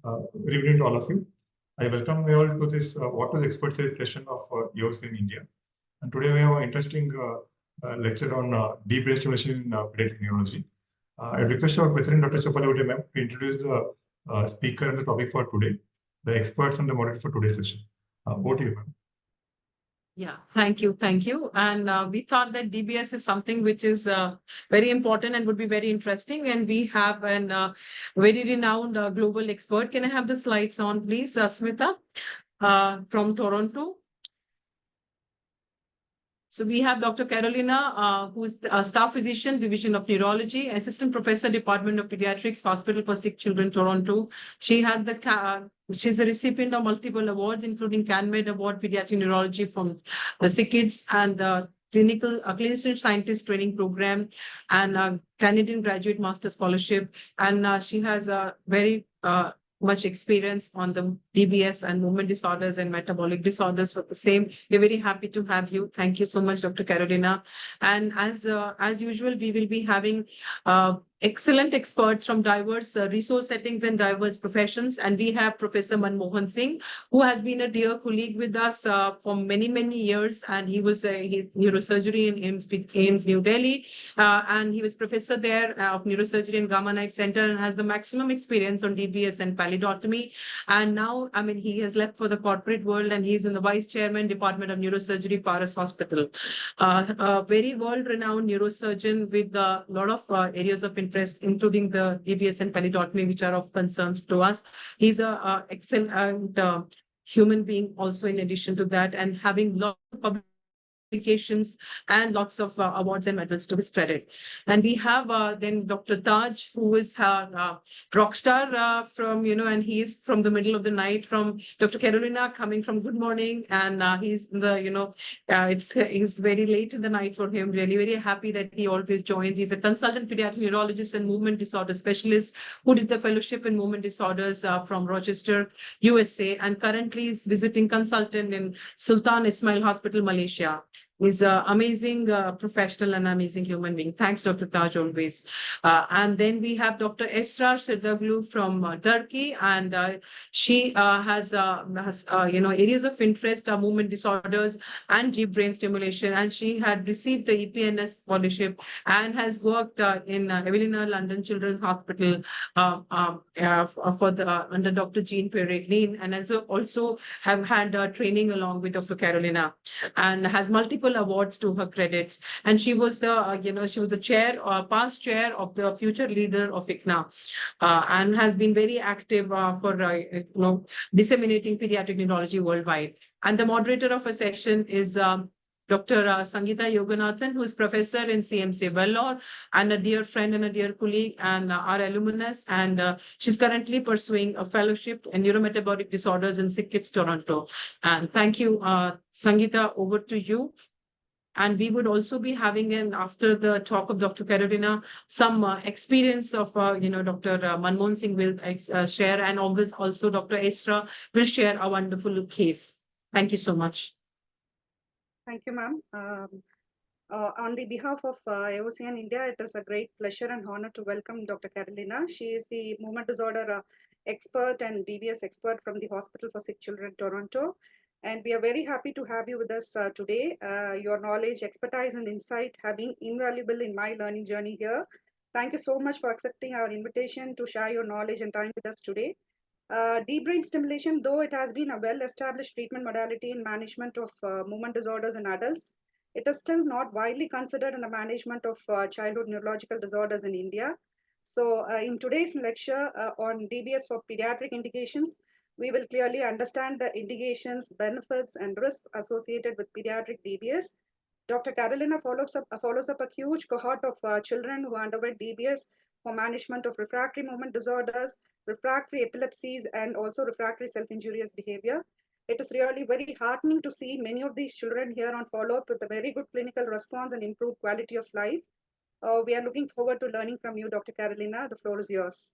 Good evening to all of you. I welcome you all to this What is Expert Series session of EOC in India. And today we have an interesting lecture on deep brain stimulation in pediatric neurology. I request our President, Dr. Chapalawati ma'am, to introduce the speaker and the topic for today, the experts and the moderator for today's session. Over to you, ma'am. Yeah, thank you. Thank you. And we thought that DBS is something which is very important and would be very interesting. And we have an very renowned global expert. Can I have the slides on, please, Smita, from Toronto? So we have Dr. Carolina, who is a staff physician, Division of Neurology, Assistant Professor, Department of Pediatrics, Hospital for Sick Children, Toronto. She had the she's a recipient of multiple awards, including CanMed Award, Pediatric Neurology from the Sick Kids and the Clinician Scientist Training Program, and Canadian Graduate Master Scholarship. And she has a very much experience on the DBS and movement disorders and metabolic disorders for the same. We're very happy to have you. Thank you so much, Dr. Carolina. And as usual, we will be having excellent experts from diverse resource settings and diverse professions. And we have Professor Manmohan Singh, who has been a dear colleague with us for many, many years. And he was a neurosurgery in AIIMS New Delhi. And he was professor there of neurosurgery in Gamma Knife Center and has the maximum experience on DBS and pallidotomy. And now, I mean, he has left for the corporate world and he's in the vice chairman, Department of Neurosurgery, Paras Hospital. A very world-renowned neurosurgeon with a lot of areas of interest, including the DBS and pallidotomy, which are of concern to us. He's a excellent human being also in addition to that, and having lots of publications and lots of awards and medals to his credit. And we have then Dr. Taj, who is her rock star from, and he's from the middle of the night, from Dr. Carolina coming from Good Morning. And he's the, it's very late in the night for him. Really very happy that he always joins. He's a consultant pediatric neurologist and movement disorder specialist who did the fellowship in movement disorders from Rochester, USA, and currently is visiting consultant in Sultan Ismail Hospital, Malaysia. He's an amazing professional and amazing human being. Thanks, Dr. Taj, always. And then we have Dr. Esrar Serdaglu from Turkey, and she has areas of interest, movement disorders and deep brain stimulation. And she had received the EPNS fellowship and has worked in Evelina London Children's Hospital under Dr. Jean Peregrine, and has also have had training along with Dr. Carolina, and has multiple awards to her credits. And she was the chair or past chair of the future leader of ICNA, and has been very active for disseminating pediatric neurology worldwide. And the moderator of a session is Dr. Sangeeta Yoganathan, who is professor in CMC Vellore and a dear friend and a dear colleague and our alumnus. And she's currently pursuing a fellowship in neurometabolic disorders in Sick Kids, Toronto. And thank you, Sangeeta, over to you. And we would also be having, after the talk of Dr. Carolina, some experience of, Dr. Manmohan Singh will share, and always also Dr. Esra will share a wonderful case. Thank you so much. Thank you, ma'am. On the behalf of AOCN India, it is a great pleasure and honor to welcome Dr. Carolina. She is the movement disorder expert and DBS expert from the Hospital for Sick Children, Toronto. And we are very happy to have you with us today. Your knowledge, expertise, and insight have been invaluable in my learning journey here. Thank you so much for accepting our invitation to share your knowledge and time with us today. Deep brain stimulation, though it has been a well-established treatment modality in management of movement disorders in adults, it is still not widely considered in the management of childhood neurological disorders in India. So in today's lecture on DBS for pediatric indications, we will clearly understand the indications, benefits, and risks associated with pediatric DBS. Dr. Carolina follows up a huge cohort of children who underwent DBS for management of refractory movement disorders, refractory epilepsies, and also refractory self-injurious behavior. It is really very heartening to see many of these children here on follow-up with a very good clinical response and improved quality of life. We are looking forward to learning from you, Dr. Carolina. The floor is yours.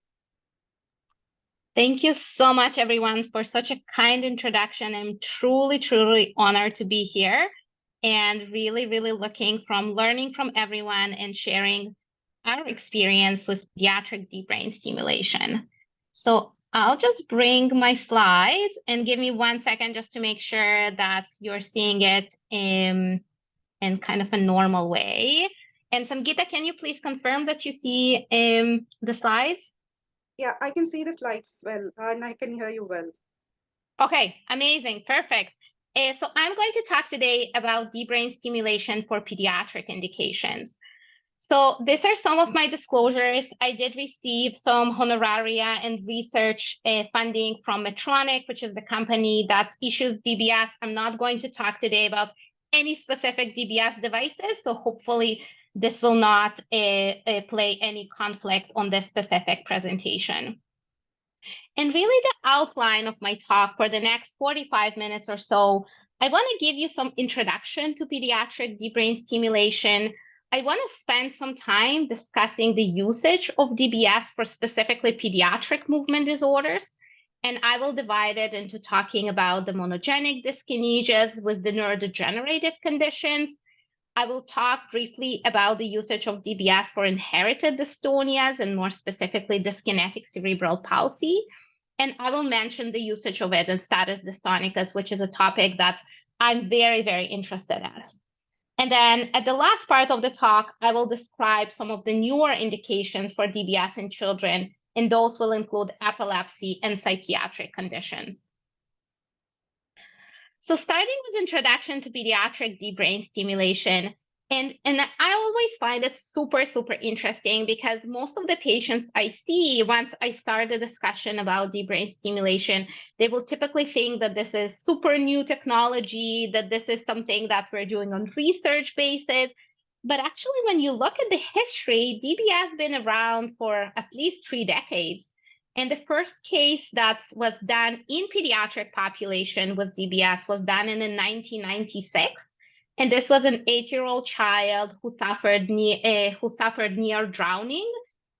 Thank you so much, everyone, for such a kind introduction. I'm truly, truly honored to be here and really, really learning from everyone and sharing our experience with pediatric deep brain stimulation. So I'll just bring my slides and give me 1 second just to make sure that you're seeing it in kind of a normal way. And Sangeeta, can you please confirm that you see the slides? Yeah, I can see the slides well, and I can hear you well. Okay, amazing, perfect. So I'm going to talk today about deep brain stimulation for pediatric indications. So these are some of my disclosures. I did receive some honoraria and research funding from Medtronic, which is the company that issues DBS. I'm not going to talk today about any specific DBS devices, so hopefully this will not play any conflict on this specific presentation. And really the outline of my talk for the next 45 minutes or so, I want to give you some introduction to pediatric deep brain stimulation. I want to spend some time discussing the usage of DBS for specifically pediatric movement disorders. And I will divide it into talking about the monogenic dyskinesias with the neurodegenerative conditions. I will talk briefly about the usage of DBS for inherited dystonias and more specifically dyskinetic cerebral palsy. And I will mention the usage of it in status dystonicus, which is a topic that I'm very, very interested in. And then at the last part of the talk, I will describe some of the newer indications for DBS in children, and those will include epilepsy and psychiatric conditions. So starting with introduction to pediatric deep brain stimulation, and I always find it super, super interesting because most of the patients I see, once I start the discussion about deep brain stimulation, they will typically think that this is super new technology, that this is something that we're doing on research basis. But actually, when you look at the history, DBS has been around for at least 3 decades. And the first case that was done in pediatric population was DBS was done in 1996. And this was an 8-year-old child who suffered near drowning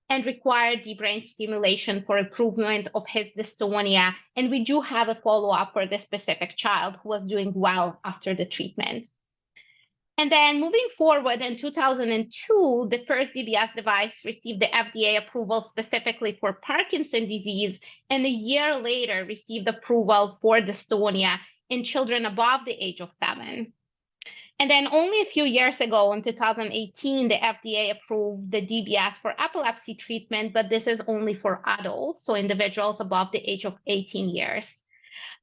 and required deep brain stimulation for improvement of his dystonia. And we do have a follow-up for this specific child who was doing well after the treatment. And then moving forward in 2002, the first DBS device received the FDA approval specifically for Parkinson's disease, and a year later received approval for dystonia in children above the age of 7. And then only a few years ago, in 2018, the FDA approved the DBS for epilepsy treatment, but this is only for adults, so individuals above the age of 18 years.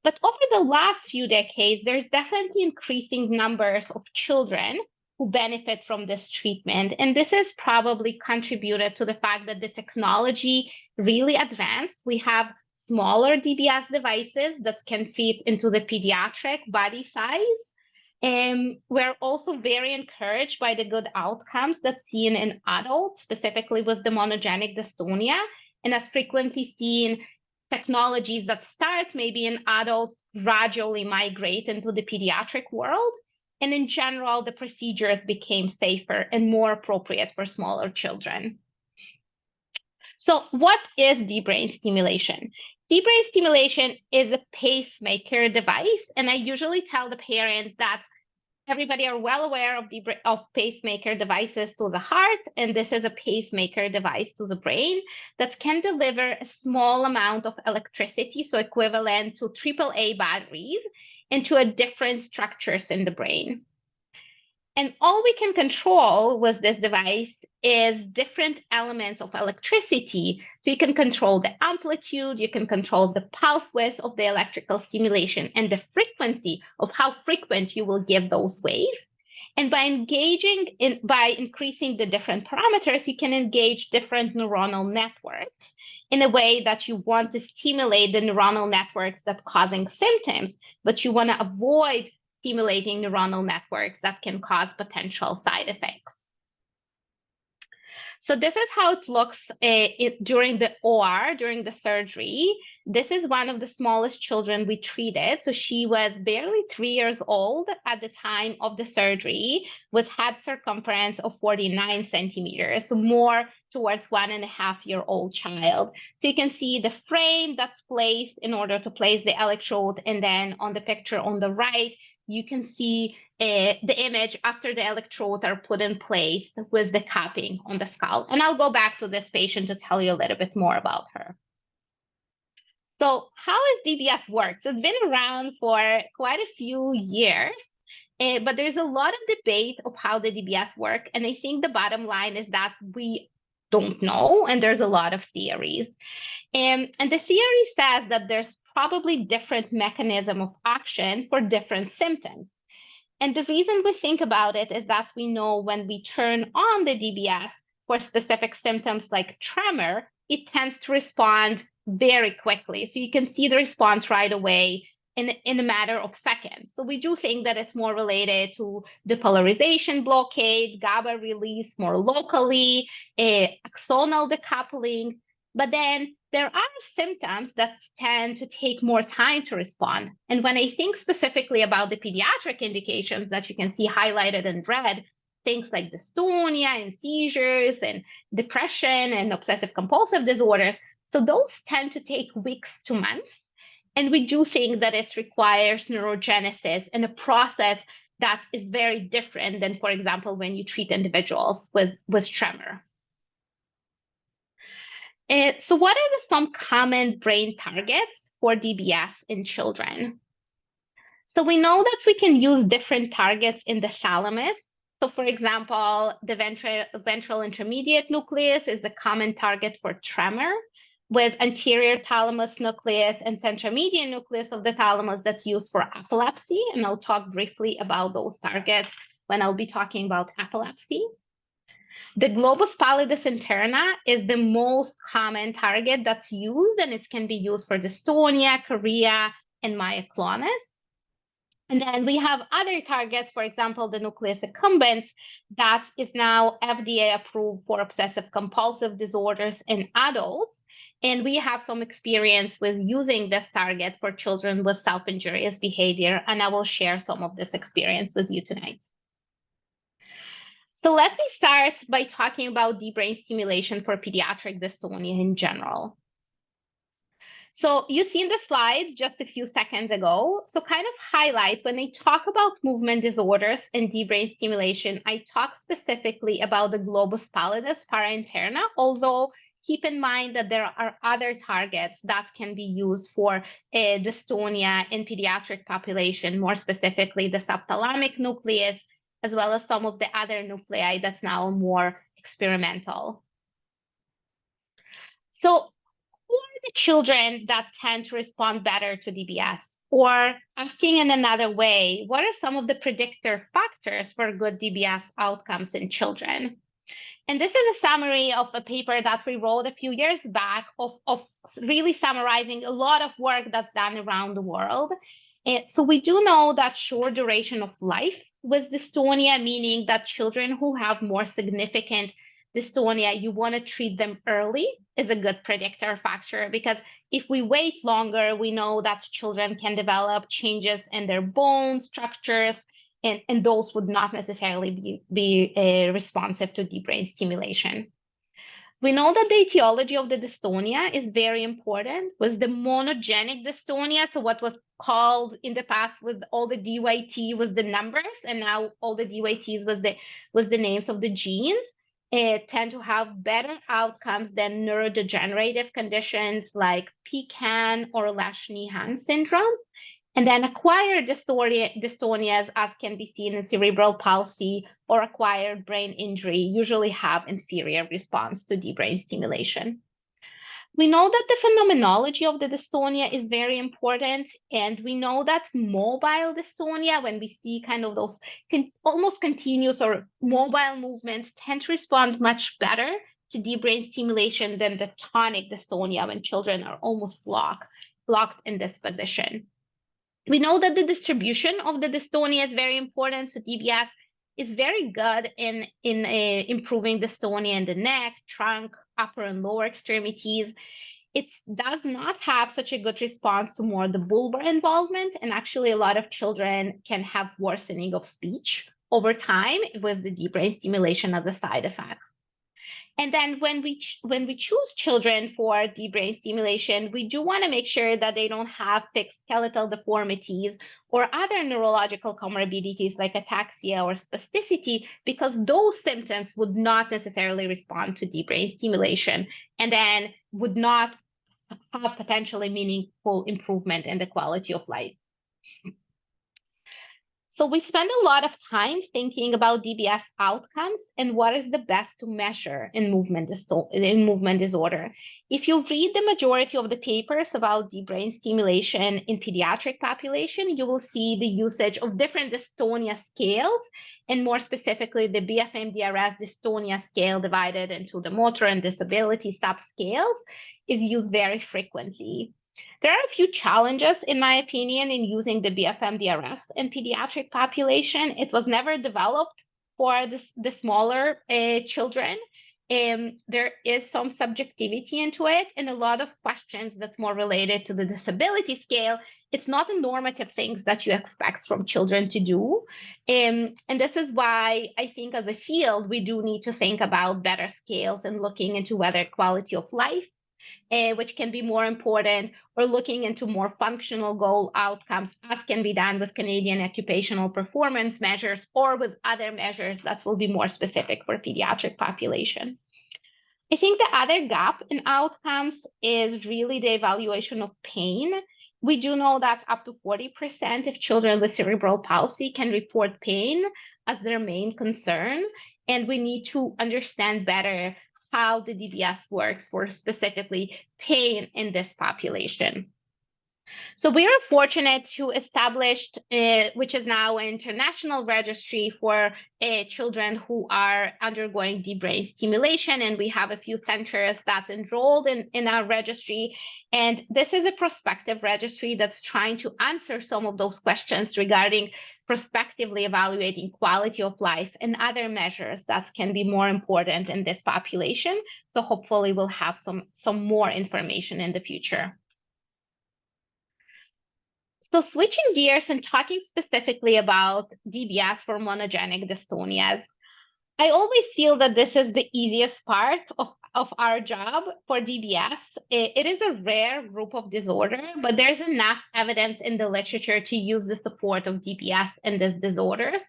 But over the last few decades, there's definitely increasing numbers of children who benefit from this treatment. And this has probably contributed to the fact that the technology really advanced. We have smaller DBS devices that can fit into the pediatric body size. And we're also very encouraged by the good outcomes that's seen in adults, specifically with the monogenic dystonia, and as frequently seen technologies that start maybe in adults gradually migrate into the pediatric world. And in general, the procedures became safer and more appropriate for smaller children. So what is deep brain stimulation? Deep brain stimulation is a pacemaker device. And I usually tell the parents that everybody are well aware of pacemaker devices to the heart, and this is a pacemaker device to the brain that can deliver a small amount of electricity, so equivalent to AAA batteries, into different structures in the brain. And all we can control with this device is different elements of electricity. So you can control the amplitude, you can control the pulse width of the electrical stimulation and the frequency of how frequent you will give those waves. And by increasing the different parameters, you can engage different neuronal networks in a way that you want to stimulate the neuronal networks that are causing symptoms, but you want to avoid stimulating neuronal networks that can cause potential side effects. So this is how it looks during the OR, during the surgery. This is one of the smallest children we treated. So she was barely 3 years old at the time of the surgery with head circumference of 49 centimeters, so more towards 1.5-year-old child. So you can see the frame that's placed in order to place the electrode. And then on the picture on the right, you can see the image after the electrodes are put in place with the capping on the skull. And I'll go back to this patient to tell you a little bit more about her. So how has DBS worked? So it's been around for quite a few years, but there's a lot of debate of how the DBS work. And I think the bottom line is that we don't know, and there's a lot of theories. And the theory says that there's probably different mechanism of action for different symptoms. And the reason we think about it is that we know when we turn on the DBS for specific symptoms like tremor, it tends to respond very quickly. So you can see the response right away in a matter of seconds. So we do think that it's more related to depolarization blockade, GABA release more locally, axonal decoupling. But then there are symptoms that tend to take more time to respond. And when I think specifically about the pediatric indications that you can see highlighted in red, things like dystonia and seizures and depression and obsessive compulsive disorders, so those tend to take weeks to months. And we do think that it requires neurogenesis and a process that is very different than, for example, when you treat individuals with tremor. So what are some common brain targets for DBS in children? So we know that we can use different targets in the thalamus. So for example, the ventral intermediate nucleus is a common target for tremor, with anterior thalamus nucleus and centromedian nucleus of the thalamus that's used for epilepsy. And I'll talk briefly about those targets when I'll be talking about epilepsy. The globus pallidus interna is the most common target that's used, and it can be used for dystonia, chorea, and myoclonus. And then we have other targets, for example, the nucleus accumbens, that is now FDA approved for obsessive compulsive disorders in adults. And we have some experience with using this target for children with self-injurious behavior, and I will share some of this experience with you tonight. So let me start by talking about deep brain stimulation for pediatric dystonia in general. So you've seen the slides just a few seconds ago. So kind of highlight when I talk about movement disorders and deep brain stimulation, I talk specifically about the globus pallidus parainterna, although keep in mind that there are other targets that can be used for dystonia in pediatric population, more specifically the subthalamic nucleus, as well as some of the other nuclei that's now more experimental. So who are the children that tend to respond better to DBS? Or asking in another way, what are some of the predictor factors for good DBS outcomes in children? And this is a summary of a paper that we wrote a few years back of really summarizing a lot of work that's done around the world. So we do know that short duration of life with dystonia, meaning that children who have more significant dystonia, you want to treat them early, is a good predictor factor, because if we wait longer, we know that children can develop changes in their bone structures, and those would not necessarily be responsive to deep brain stimulation. We know that the etiology of the dystonia is very important. With the monogenic dystonia, so what was called in the past with all the DYT was the numbers, and now all the DYTs was the names of the genes, tend to have better outcomes than neurodegenerative conditions like PCAN or Lesch-Nyhan syndromes. And then acquired dystonias, as can be seen in cerebral palsy or acquired brain injury, usually have inferior response to deep brain stimulation. We know that the phenomenology of the dystonia is very important, and we know that mobile dystonia, when we see kind of those almost continuous or mobile movements, tend to respond much better to deep brain stimulation than the tonic dystonia, when children are almost locked in this position. We know that the distribution of the dystonia is very important. So DBS is very good in improving dystonia in the neck, trunk, upper and lower extremities. It does not have such a good response to more the bulbar involvement. And actually, a lot of children can have worsening of speech over time with the deep brain stimulation as a side effect. And then when we choose children for deep brain stimulation, we do want to make sure that they don't have fixed skeletal deformities or other neurological comorbidities like ataxia or spasticity, because those symptoms would not necessarily respond to deep brain stimulation and then would not have potentially meaningful improvement in the quality of life. So we spend a lot of time thinking about DBS outcomes and what is the best to measure in movement disorder. If you read the majority of the papers about deep brain stimulation in pediatric population, you will see the usage of different dystonia scales, and more specifically, the BFMDRS dystonia scale divided into the motor and disability subscales is used very frequently. There are a few challenges, in my opinion, in using the BFMDRS in pediatric population. It was never developed for the smaller children. There is some subjectivity into it and a lot of questions that's more related to the disability scale. It's not the normative things that you expect from children to do. And this is why I think as a field, we do need to think about better scales and looking into whether quality of life, which can be more important, or looking into more functional goal outcomes, as can be done with Canadian occupational performance measures or with other measures that will be more specific for pediatric population. I think the other gap in outcomes is really the evaluation of pain. We do know that up to 40% of children with cerebral palsy can report pain as their main concern, and we need to understand better how the DBS works for specifically pain in this population. So we are fortunate to establish, which is now an international registry for children who are undergoing deep brain stimulation. And we have a few centers that's enrolled in our registry. And this is a prospective registry that's trying to answer some of those questions regarding prospectively evaluating quality of life and other measures that can be more important in this population. So hopefully we'll have some more information in the future. So switching gears and talking specifically about DBS for monogenic dystonias, I always feel that this is the easiest part of our job for DBS. It is a rare group of disorder, but there's enough evidence in the literature to use the support of DBS in these disorders.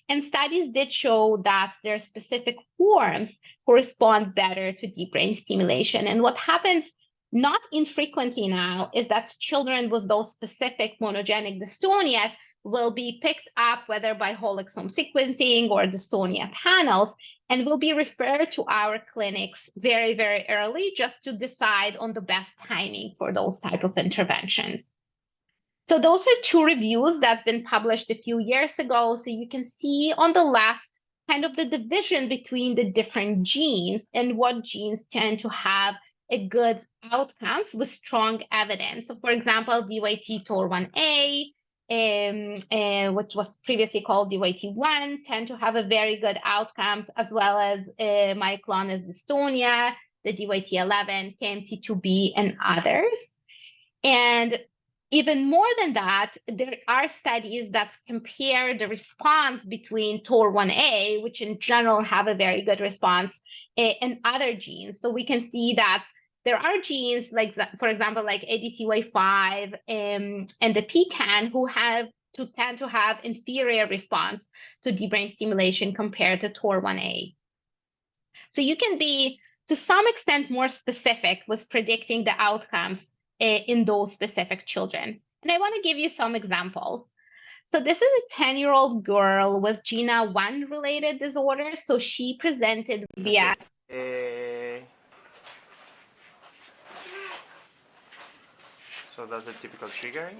And studies did show that there are specific forms who respond better to deep brain stimulation. And what happens not infrequently now is that children with those specific monogenic dystonias will be picked up whether by whole exome sequencing or dystonia panels and will be referred to our clinics very, very early just to decide on the best timing for those type of interventions. So those are two reviews that's been published a few years ago. So you can see on the left kind of the division between the different genes and what genes tend to have a good outcomes with strong evidence. So for example, DYT-TOR1A, which was previously called DYT1, tend to have a very good outcomes, as well as myoclonus dystonia, the DYT11, KMT2B, and others. And even more than that, there are studies that compare the response between TOR1A, which in general have a very good response, and other genes. So we can see that there are genes, like, for example, like ADCY5 and the PCAN, who tend to have inferior response to deep brain stimulation compared to TOR1A. So you can be, to some extent, more specific with predicting the outcomes in those specific children. And I want to give you some examples. So this is a 10-year-old girl with GINA1 related disorder. So she presented via So that's the typical triggering.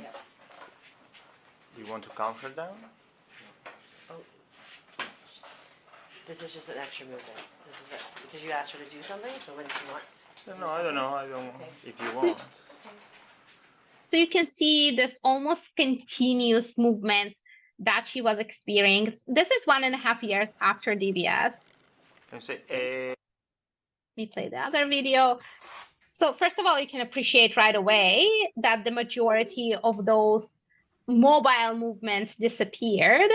You want to calm her down? Oh. This is just an extra movement. This is it. Did you ask her to do something? So when she wants? No, I don't know. I don't. Okay. If you want. So you can see this almost continuous movement that she was experiencing. This is 1.5 years after DBS. And say, Let me play the other video. So first of all, you can appreciate right away that the majority of those mobile movements disappeared.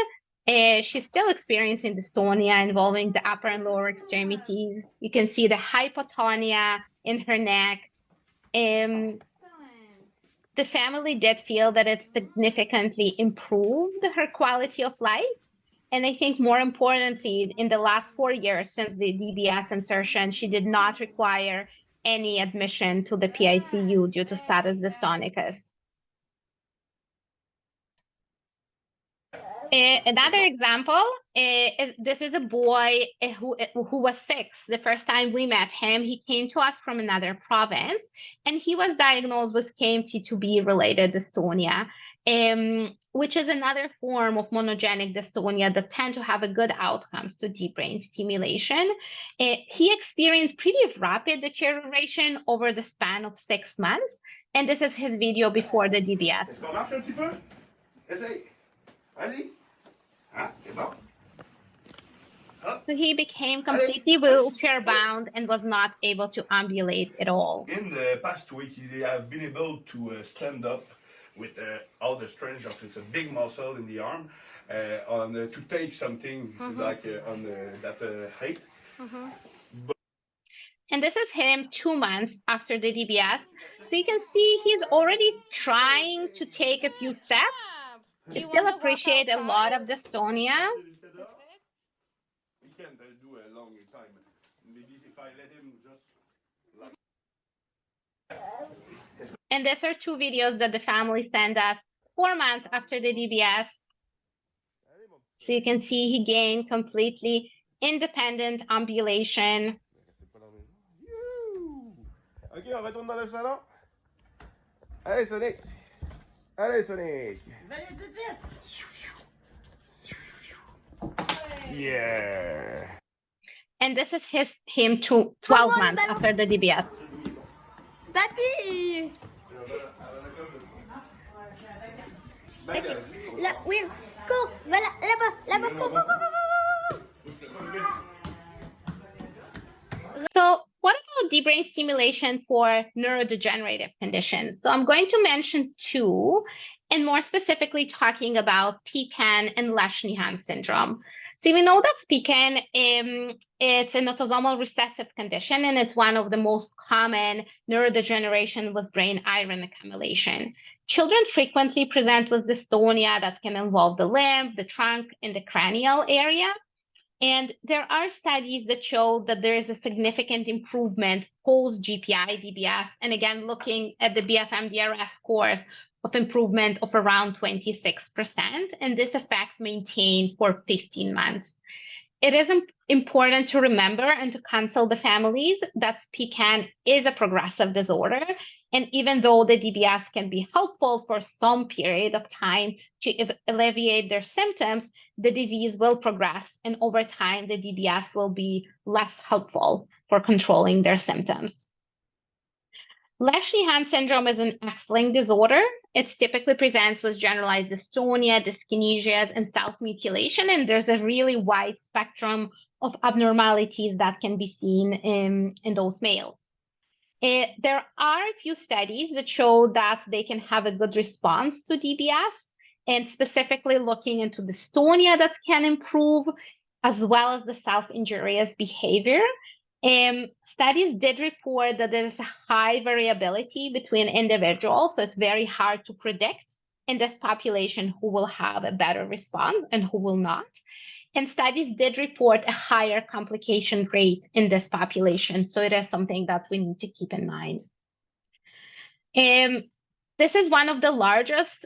She's still experiencing dystonia involving the upper and lower extremities. You can see the hypotonia in her neck. The family did feel that it significantly improved her quality of life. And I think more importantly, in the last 4 years since the DBS insertion, she did not require any admission to the PICU due to status dystonicus. Another example, this is a boy who was 6. The first time we met him, he came to us from another province, and he was diagnosed with KMT2B-related dystonia, which is another form of monogenic dystonia that tend to have a good outcomes to deep brain stimulation. He experienced pretty rapid deterioration over the span of 6 months, and this is his video before the DBS. Est-ce qu'on marche un petit peu? Essaye. Allez. Ah, c'est bon. So he became completely wheelchair bound and was not able to ambulate at all. In the past week, he has been able to stand up with all the strength of his big muscle in the arm to take something like on that height. And this is him 2 months after the DBS. So you can see he's already trying to take a few steps. He still appreciates a lot of dystonia. He can't do a long time. Maybe if I let him just like... And these are 2 videos that the family sent us 4 months after the DBS. So you can see he gained completely independent ambulation. Ok, on retourne dans le salon. Allez, Sonic. Allez, Sonic. Venez tout de suite. Yeah. And this is him 12 months after the DBS. Papi! Là, oui, cours, voilà, là-bas, cours, cours, cours, cours. So what about deep brain stimulation for neurodegenerative conditions? So I'm going to mention 2, and more specifically talking about PKAN and Lesch-Nyhan syndrome. So we know that PKAN, it's an autosomal recessive condition, and it's one of the most common neurodegeneration with brain iron accumulation. Children frequently present with dystonia that can involve the limb, the trunk, and the cranial area. And there are studies that show that there is a significant improvement post-GPI DBS, and again, looking at the BFM-DRS scores of improvement of around 26%, and this effect maintained for 15 months. It is important to remember and to counsel the families that PKAN is a progressive disorder, and even though the DBS can be helpful for some period of time to alleviate their symptoms, the disease will progress, and over time, the DBS will be less helpful for controlling their symptoms. Lesch-Nyhan syndrome is an X-linked disorder. It typically presents with generalized dystonia, dyskinesias, and self-mutilation, and there's a really wide spectrum of abnormalities that can be seen in those males. There are a few studies that show that they can have a good response to DBS, and specifically looking into dystonia that can improve, as well as the self-injurious behavior. Studies did report that there is a high variability between individuals, so it's very hard to predict in this population who will have a better response and who will not. And studies did report a higher complication rate in this population, so it is something that we need to keep in mind. This is one of the largest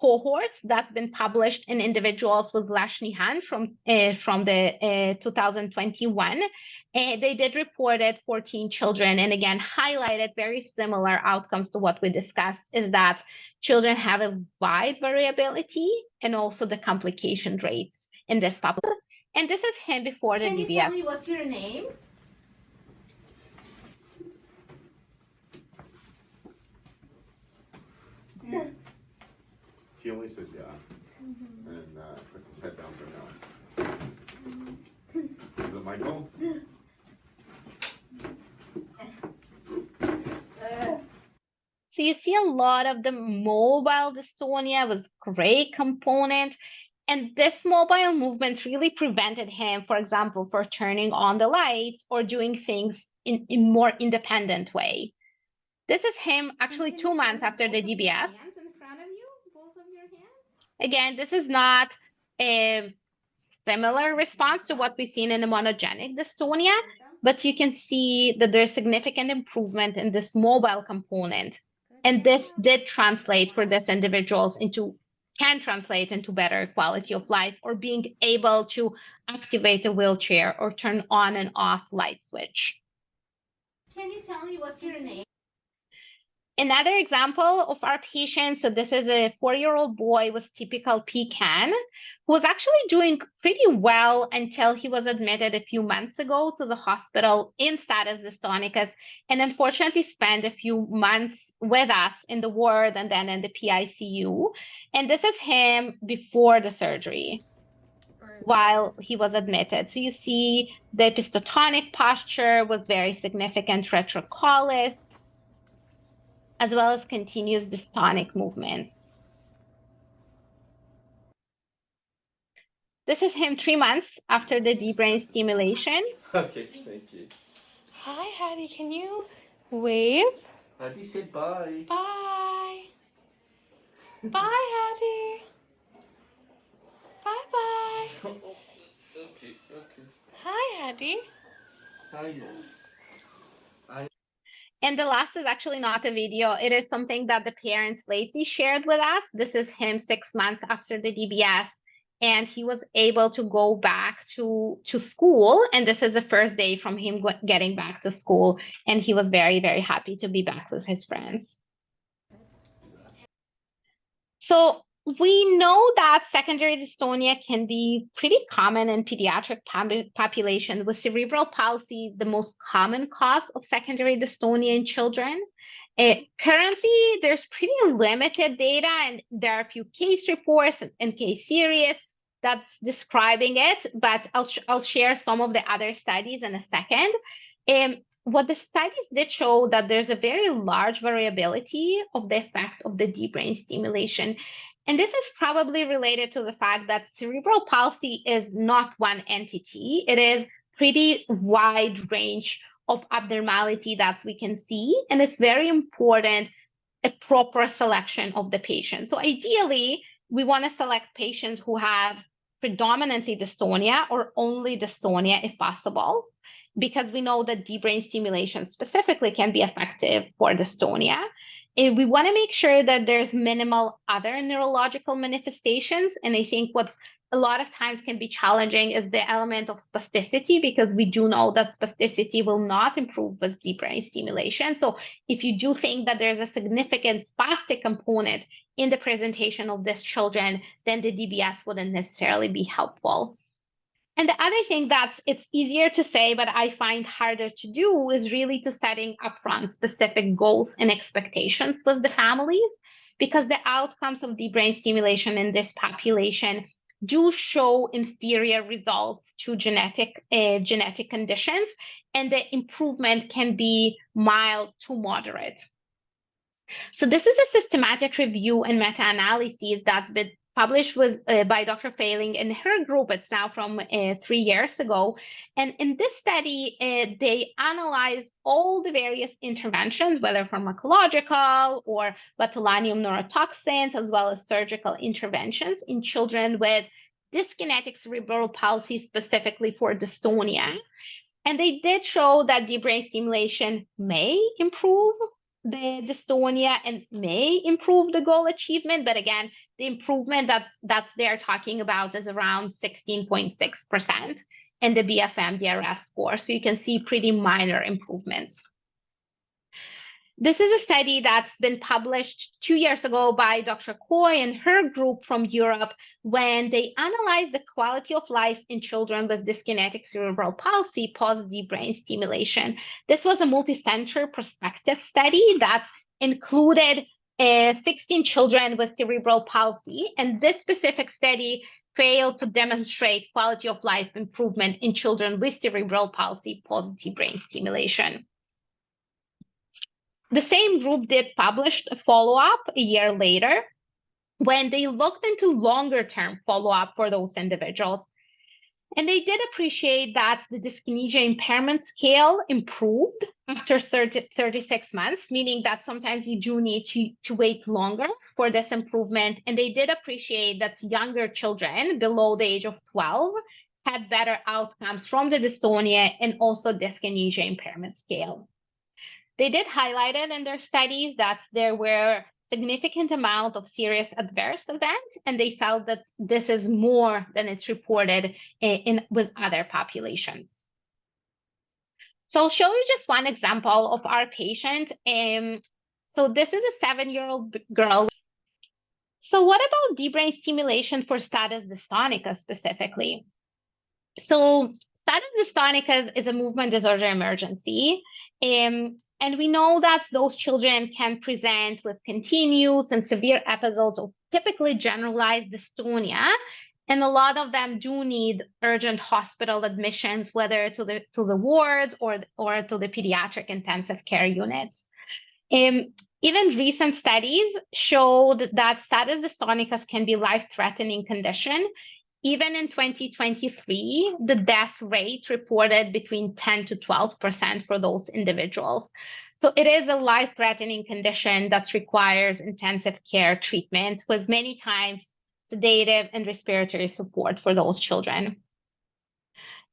cohorts that's been published in individuals with Lesch-Nyhan from the 2021. They did report 14 children, and again, highlighted very similar outcomes to what we discussed, is that children have a wide variability and also the complication rates in this population. And this is him before the DBS. Can you tell me what's your name? He only said yeah, and puts his head down for now. Is it Michael? So you see a lot of the mobile dystonia with gray component, and this mobile movement really prevented him, for example, for turning on the lights or doing things in a more independent way. This is him actually 2 months after the DBS. Again, this is not a similar response to what we've seen in the monogenic dystonia, but you can see that there's significant improvement in this mobile component. And this did translate for these individuals can translate into better quality of life, or being able to activate a wheelchair or turn on and off light switch. Can you tell me what's your name? Another example of our patient, so this is a 4-year-old boy with typical PCAN, who was actually doing pretty well until he was admitted a few months ago to the hospital in status dystonicus, and unfortunately spent a few months with us in the ward and then in the PICU. And this is him before the surgery, while he was admitted. So you see the epistotonic posture was very significant, retrocollis, as well as continuous dystonic movements. This is him 3 months after the deep brain stimulation. Okay, thank you. Hi, Hattie. Can you wave? Hattie said bye. Bye. Bye, Hattie. Bye-bye. Okay, okay. Hi, Hattie. Hi. And the last is actually not a video. It is something that the parents lately shared with us. This is him 6 months after the DBS, and he was able to go back to school. And this is the first day from him getting back to school. And he was very, very happy to be back with his friends. So we know that secondary dystonia can be pretty common in pediatric population, with cerebral palsy the most common cause of secondary dystonia in children. Currently, there's pretty limited data, and there are a few case reports and case series that's describing it, but I'll share some of the other studies in a second. What the studies did show that there's a very large variability of the effect of the deep brain stimulation. And this is probably related to the fact that cerebral palsy is not one entity. It is pretty wide range of abnormality that we can see, and it's very important a proper selection of the patient. So ideally, we want to select patients who have predominantly dystonia or only dystonia if possible, because we know that deep brain stimulation specifically can be effective for dystonia. And we want to make sure that there's minimal other neurological manifestations. And I think what's a lot of times can be challenging is the element of spasticity, because we do know that spasticity will not improve with deep brain stimulation. So if you do think that there's a significant spastic component in the presentation of these children, then the DBS wouldn't necessarily be helpful. And the other thing it's easier to say, but I find harder to do, is really to setting upfront specific goals and expectations with the families, because the outcomes of deep brain stimulation in this population do show inferior results to genetic conditions, and the improvement can be mild to moderate. So this is a systematic review and meta-analysis that's been published by Dr. Failing and her group. It's now from 3 years ago. And in this study, they analyzed all the various interventions, whether pharmacological or botulinum neurotoxins, as well as surgical interventions in children with dyskinetic cerebral palsy, specifically for dystonia. And they did show that deep brain stimulation may improve the dystonia and may improve the goal achievement. But again, the improvement that's they're talking about is around 16.6% in the BFM-DRS score. So you can see pretty minor improvements. This is a study that's been published 2 years ago by Dr. Coy and her group from Europe, when they analyzed the quality of life in children with dyskinetic cerebral palsy post deep brain stimulation. This was a multi-center prospective study that's included 16 children with cerebral palsy, and this specific study failed to demonstrate quality of life improvement in children with cerebral palsy post deep brain stimulation. The same group did publish a follow-up a year later, when they looked into longer-term follow-up for those individuals. And they did appreciate that the dyskinesia impairment scale improved after 36 months, meaning that sometimes you do need to wait longer for this improvement. And they did appreciate that younger children below the age of 12 had better outcomes from the dystonia and also dyskinesia impairment scale. They did highlight it in their studies that there were significant amount of serious adverse events, and they felt that this is more than it's reported with other populations. So I'll show you just one example of our patient. So this is a 7-year-old girl. So what about deep brain stimulation for status dystonica specifically? So status dystonica is a movement disorder emergency. And we know that those children can present with continuous and severe episodes of typically generalized dystonia. And a lot of them do need urgent hospital admissions, whether to the wards or to the pediatric intensive care units. Even recent studies showed that status dystonicus can be life-threatening condition. Even in 2023, the death rate reported between 10 to 12% for those individuals. So it is a life-threatening condition that requires intensive care treatment with many times sedative and respiratory support for those children.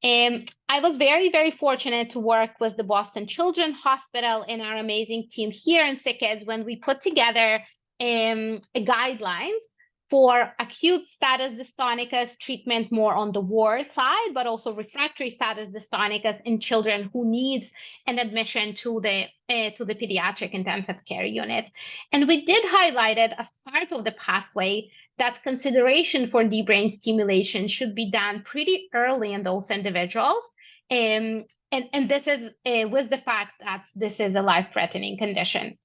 I was very, very fortunate to work with the Boston Children's Hospital and our amazing team here in SickKids when we put together guidelines for acute status dystonicus treatment more on the ward side, but also refractory status dystonicus in children who needs an admission to the pediatric intensive care unit. And we did highlight it as part of the pathway that consideration for deep brain stimulation should be done pretty early in those individuals. And this is with the fact that this is a life-threatening condition.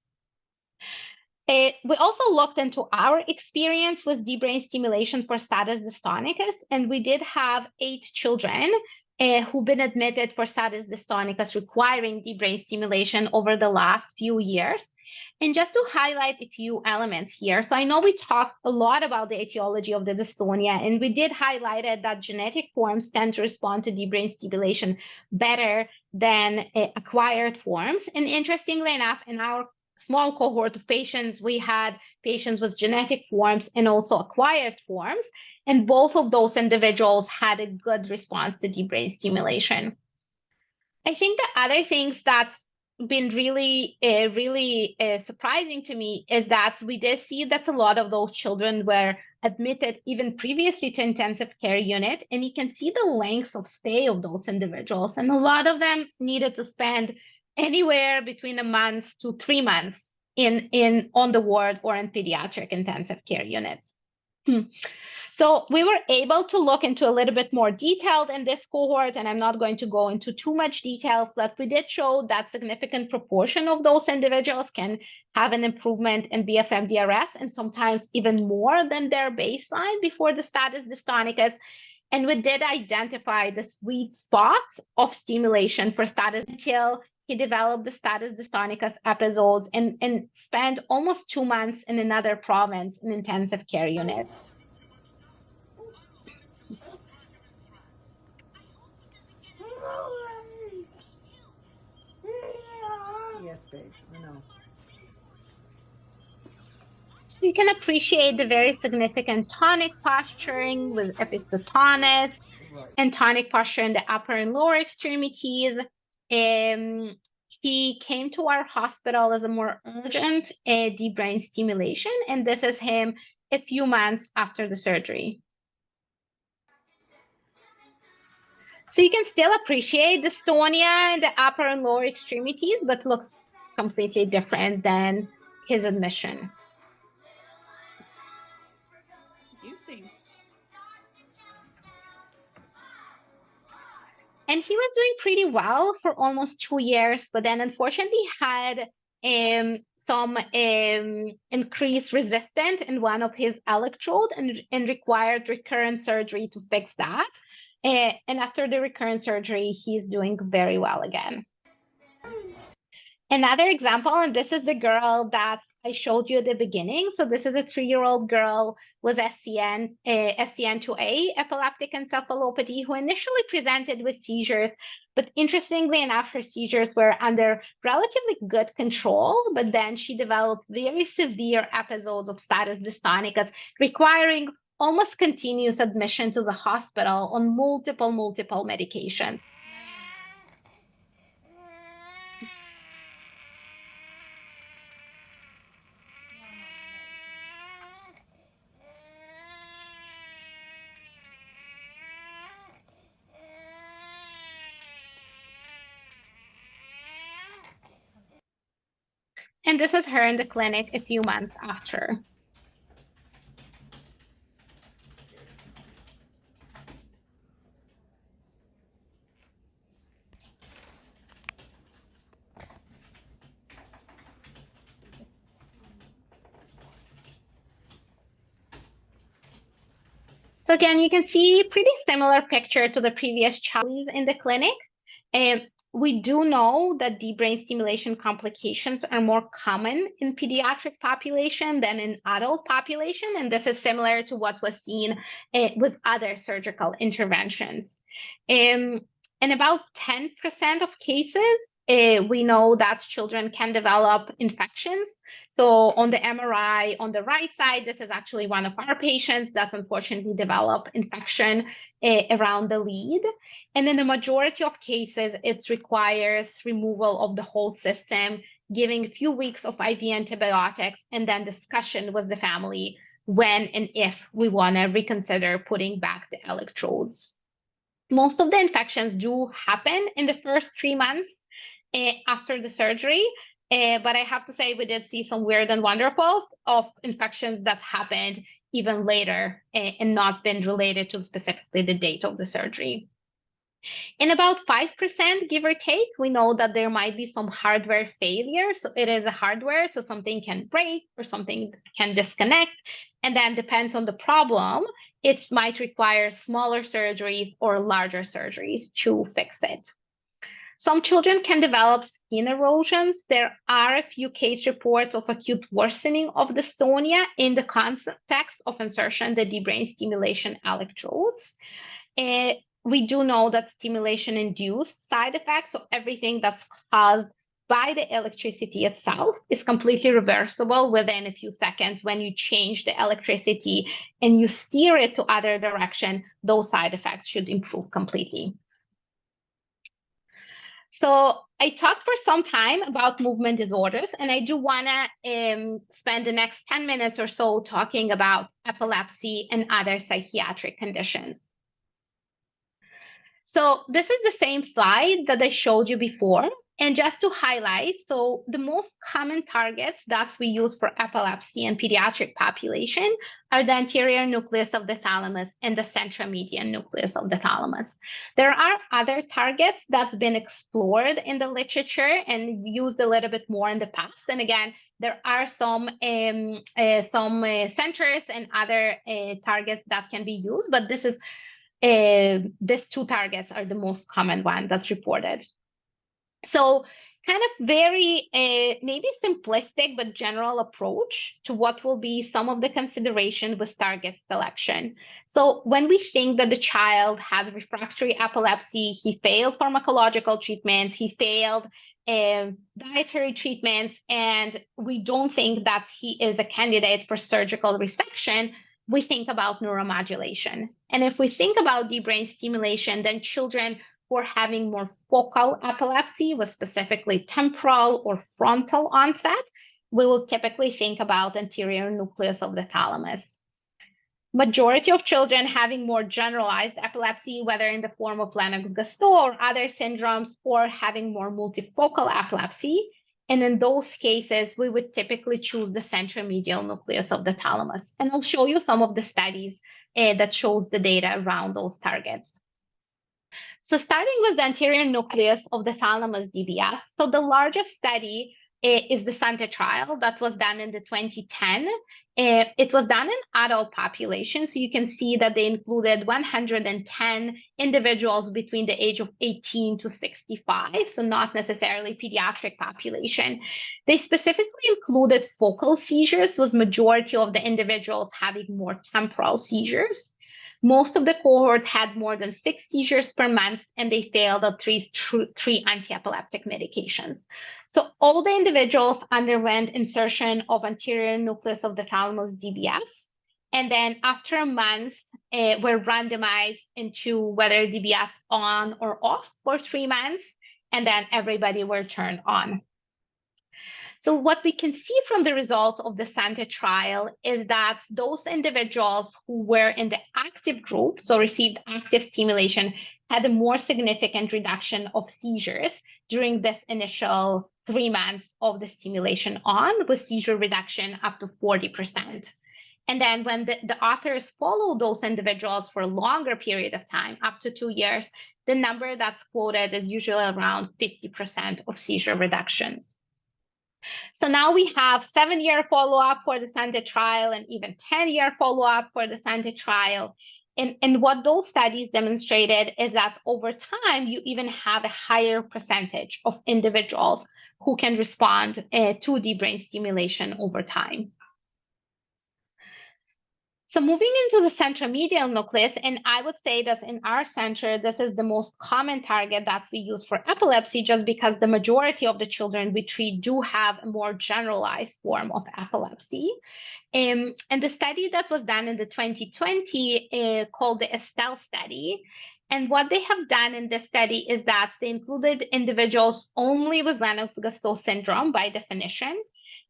We also looked into our experience with deep brain stimulation for status dystonicus, and we did have 8 children who've been admitted for status dystonicus requiring deep brain stimulation over the last few years. And just to highlight a few elements here, so I know we talked a lot about the etiology of the dystonia, and we did highlight it that genetic forms tend to respond to deep brain stimulation better than acquired forms. And interestingly enough, in our small cohort of patients, we had patients with genetic forms and also acquired forms, and both of those individuals had a good response to deep brain stimulation. I think the other things that's been really surprising to me is that we did see that a lot of those children were admitted even previously to intensive care unit, and you can see the lengths of stay of those individuals, and a lot of them needed to spend anywhere between a month to 3 months on the ward or in pediatric intensive care units. So we were able to look into a little bit more detail in this cohort, and I'm not going to go into too much details, but we did show that significant proportion of those individuals can have an improvement in BFM-DRS, and sometimes even more than their baseline before the status dystonicus. And we did identify the sweet spot of stimulation for status until he developed the status dystonicus episodes and spent almost 2 months in another province in intensive care unit. Yes, babe, I know. So you can appreciate the very significant tonic posturing with epistotonus and tonic posture in the upper and lower extremities. He came to our hospital as a more urgent deep brain stimulation, and this is him a few months after the surgery. So you can still appreciate dystonia in the upper and lower extremities, but looks completely different than his admission. And he was doing pretty well for almost 2 years, but then unfortunately had some increased resistance in one of his electrodes and required recurrent surgery to fix that. And after the recurrent surgery, he's doing very well again. Another example, and this is the girl that I showed you at the beginning. So this is a 3-year-old girl with SCN2A, epileptic encephalopathy, who initially presented with seizures, but interestingly enough, her seizures were under relatively good control, but then she developed very severe episodes of status dystonicus, requiring almost continuous admission to the hospital on multiple medications. And this is her in the clinic a few months after. So again, you can see pretty similar picture to the previous child in the clinic. We do know that deep brain stimulation complications are more common in pediatric population than in adult population, and this is similar to what was seen with other surgical interventions. In about 10% of cases, we know that children can develop infections. So on the MRI on the right side, this is actually one of our patients that's unfortunately developed infection around the lead. And in the majority of cases, it requires removal of the whole system, giving a few weeks of IV antibiotics, and then discussion with the family when and if we want to reconsider putting back the electrodes. Most of the infections do happen in the first 3 months after the surgery, but I have to say we did see some weird and wonderfuls of infections that happened even later and not been related to specifically the date of the surgery. In about 5%, give or take, we know that there might be some hardware failure. So it is a hardware, so something can break or something can disconnect. And then depends on the problem, it might require smaller surgeries or larger surgeries to fix it. Some children can develop skin erosions. There are a few case reports of acute worsening of dystonia in the context of insertion the deep brain stimulation electrodes. We do know that stimulation-induced side effects, so everything that's caused by the electricity itself, is completely reversible within a few seconds. When you change the electricity and you steer it to other direction, those side effects should improve completely. So I talked for some time about movement disorders, and I do want to spend the next 10 minutes or so talking about epilepsy and other psychiatric conditions. So this is the same slide that I showed you before. And just to highlight, so the most common targets that we use for epilepsy in pediatric population are the anterior nucleus of the thalamus and the centromedian nucleus of the thalamus. There are other targets that's been explored in the literature and used a little bit more in the past. And again, there are some centers and other targets that can be used, but this is these two targets are the most common one that's reported. So kind of very maybe simplistic but general approach to what will be some of the consideration with target selection. So when we think that the child has refractory epilepsy, he failed pharmacological treatments, he failed dietary treatments, and we don't think that he is a candidate for surgical resection, we think about neuromodulation. And if we think about deep brain stimulation, then children who are having more focal epilepsy with specifically temporal or frontal onset, we will typically think about anterior nucleus of the thalamus. Majority of children having more generalized epilepsy, whether in the form of Lennox-Gastaut or other syndromes, or having more multifocal epilepsy. And in those cases, we would typically choose the centromedial nucleus of the thalamus. And I'll show you some of the studies that shows the data around those targets. So starting with the anterior nucleus of the thalamus DBS, so the largest study is the FANTE trial that was done in the 2010. It was done in adult population, so you can see that they included 110 individuals between the age of 18 to 65, so not necessarily pediatric population. They specifically included focal seizures, with majority of the individuals having more temporal seizures. Most of the cohort had more than 6 seizures per month, and they failed at three anti-epileptic medications. So all the individuals underwent insertion of anterior nucleus of the thalamus DBS, And then after a month, were randomized into whether DBS on or off for 3 months, and then everybody were turned on. So what we can see from the results of the SANTE trial is that those individuals who were in the active group, so received active stimulation, had a more significant reduction of seizures during this initial 3 months of the stimulation on, with seizure reduction up to 40%. And then when the authors follow those individuals for a longer period of time, up to 2 years, the number that's quoted is usually around 50% of seizure reductions. So now we have 7-year follow-up for the SANTE trial and even 10-year follow-up for the SANTE trial. And what those studies demonstrated is that over time, you even have a higher percentage of individuals who can respond to deep brain stimulation over time. So moving into the centromedial nucleus, and I would say that in our center, this is the most common target that we use for epilepsy, just because the majority of the children we treat do have a more generalized form of epilepsy. And the study that was done in the 2020 called the Estelle study. And what they have done in this study is that they included individuals only with Lennox-Gastaut syndrome by definition.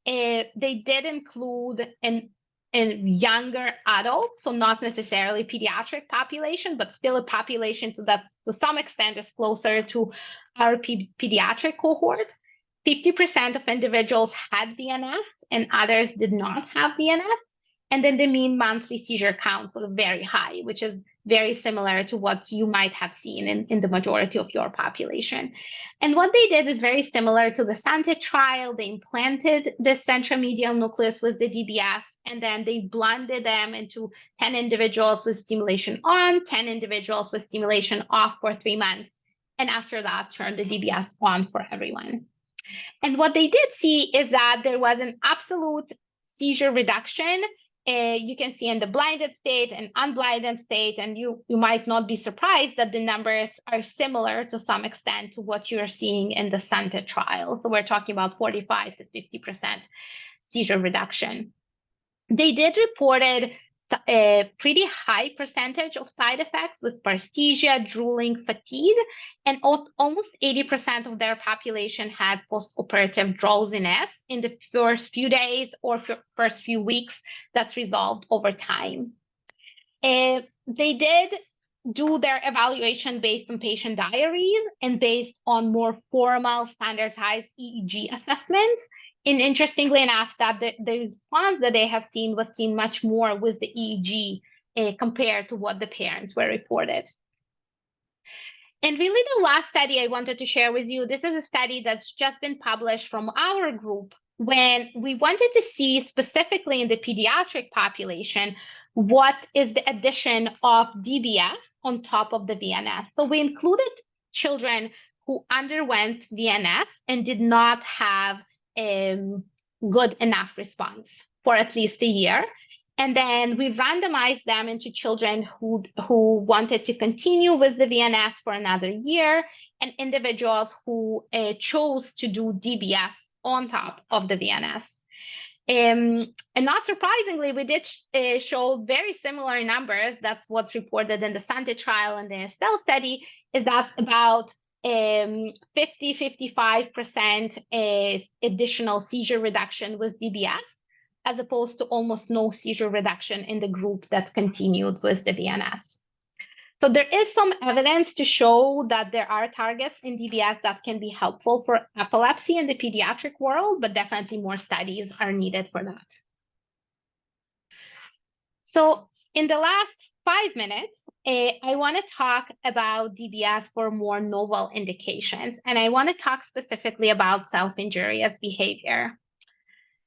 They did include in younger adults, so not necessarily pediatric population, but still a population that to some extent is closer to our pediatric cohort. 50% of individuals had VNS and others did not have VNS. And then the mean monthly seizure count was very high, which is very similar to what you might have seen in the majority of your population. And what they did is very similar to the SANTE trial. They implanted the centromedial nucleus with the DBS, and then they blended them into 10 individuals with stimulation on, 10 individuals with stimulation off for 3 months. And after that, turned the DBS on for everyone. And what they did see is that there was an absolute seizure reduction. You can see in the blinded state and unblinded state, and you might not be surprised that the numbers are similar to some extent to what you're seeing in the SANTE trial. So we're talking about 45 to 50% seizure reduction. They did reported a pretty high percentage of side effects with paresthesia, drooling, fatigue, and almost 80% of their population had postoperative drowsiness in the first few days or first few weeks that's resolved over time. They did do their evaluation based on patient diaries and based on more formal standardized EEG assessments. And interestingly enough, that the response that they have seen was seen much more with the EEG compared to what the parents were reported. And really the last study I wanted to share with you, this is a study that's just been published from our group when we wanted to see specifically in the pediatric population, what is the addition of DBS on top of the VNS. So we included children who underwent VNS and did not have good enough response for at least a year. And then we randomized them into children who wanted to continue with the VNS for another year, and individuals who chose to do DBS on top of the VNS. And not surprisingly, we did show very similar numbers. That's what's reported in the SANTE trial and the Estelle study, is that about 50-55% additional seizure reduction with DBS, as opposed to almost no seizure reduction in the group that continued with the VNS. So there is some evidence to show that there are targets in DBS that can be helpful for epilepsy in the pediatric world, but definitely more studies are needed for that. So in the last 5 minutes, I want to talk about DBS for more novel indications, and I want to talk specifically about self-injurious behavior.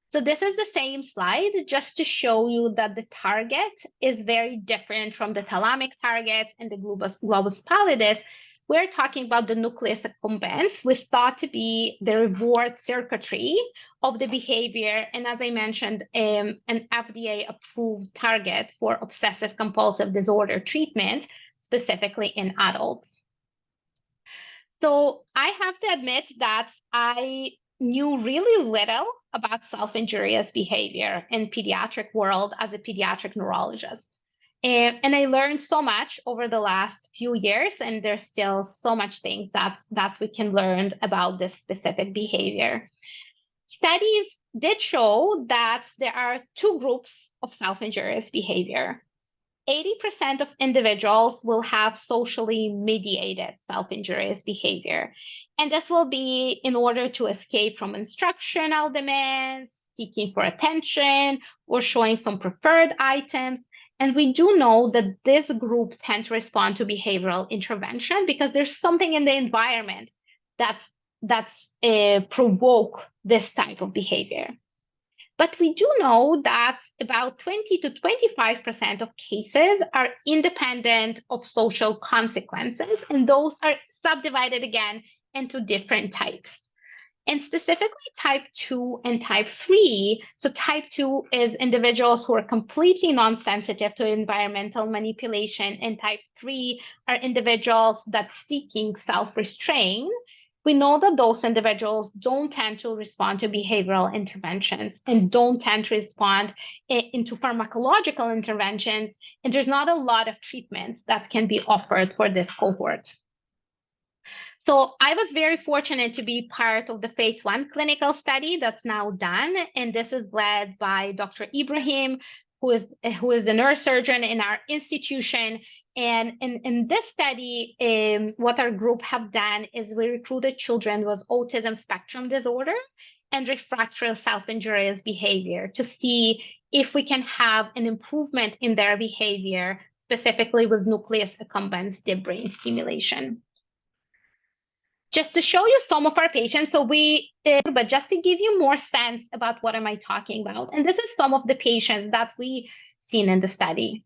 So this is the same slide, just to show you that the target is very different from the thalamic targets and the globus pallidus. We're talking about the nucleus accumbens, which thought to be the reward circuitry of the behavior. And as I mentioned, an FDA-approved target for obsessive compulsive disorder treatment, specifically in adults. So I have to admit that I knew really little about self-injurious behavior in pediatric world as a pediatric neurologist. And I learned so much over the last few years, and there's still so much things that we can learn about this specific behavior. Studies did show that there are two groups of self-injurious behavior. 80% of individuals will have socially mediated self-injurious behavior. And this will be in order to escape from instructional demands, seeking for attention, or showing some preferred items. And we do know that this group tend to respond to behavioral intervention because there's something in the environment that's provoke this type of behavior. But we do know that about 20 to 25% of cases are independent of social consequences, and those are subdivided again into different types. And specifically type 2 and type 3. So type 2 is individuals who are completely non-sensitive to environmental manipulation, and type 3 are individuals that seeking self-restraint. We know that those individuals don't tend to respond to behavioral interventions and don't tend to respond into pharmacological interventions, and there's not a lot of treatments that can be offered for this cohort. So I was very fortunate to be part of the phase 1 clinical study that's now done, and this is led by Dr. Ibrahim, who is the neurosurgeon in our institution. And in this study, what our group have done is we recruited children with autism spectrum disorder and refractory self-injurious behavior to see if we can have an improvement in their behavior, specifically with nucleus accumbens deep brain stimulation. Just to show you some of our patients, but just to give you more sense about what am I talking about. And this is some of the patients that we seen in the study.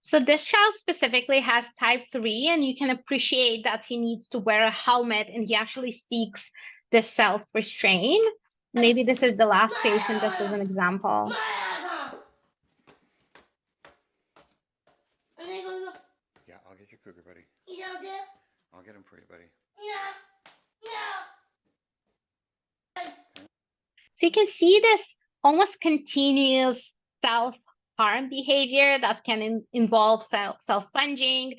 So this child specifically has type 3, and you can appreciate that he needs to wear a helmet, and he actually seeks the self-restraint. Maybe this is the last patient, just as an example. Yeah, I'll get your cougar, buddy. I'll get him for you, buddy. So you can see this almost continuous self-harm behavior that can involve self-plunging,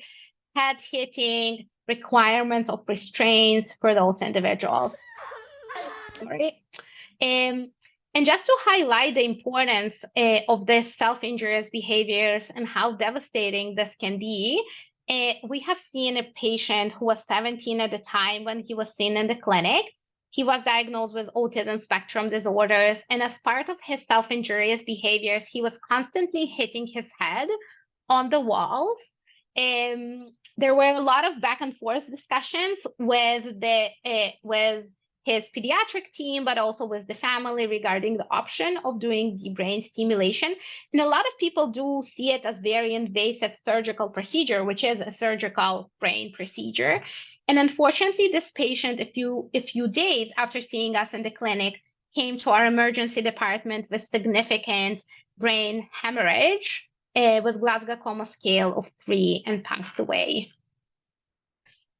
head hitting, requirements of restraints for those individuals. Right? And just to highlight the importance of this self-injurious behaviors and how devastating this can be, we have seen a patient who was 17 at the time when he was seen in the clinic. He was diagnosed with autism spectrum disorders, and as part of his self-injurious behaviors, he was constantly hitting his head on the walls. There were a lot of back and forth discussions with his pediatric team, but also with the family regarding the option of doing deep brain stimulation. And a lot of people do see it as very invasive surgical procedure, which is a surgical brain procedure. And unfortunately, this patient, a few days after seeing us in the clinic, came to our emergency department with significant brain hemorrhage with Glasgow Coma scale of 3 and passed away.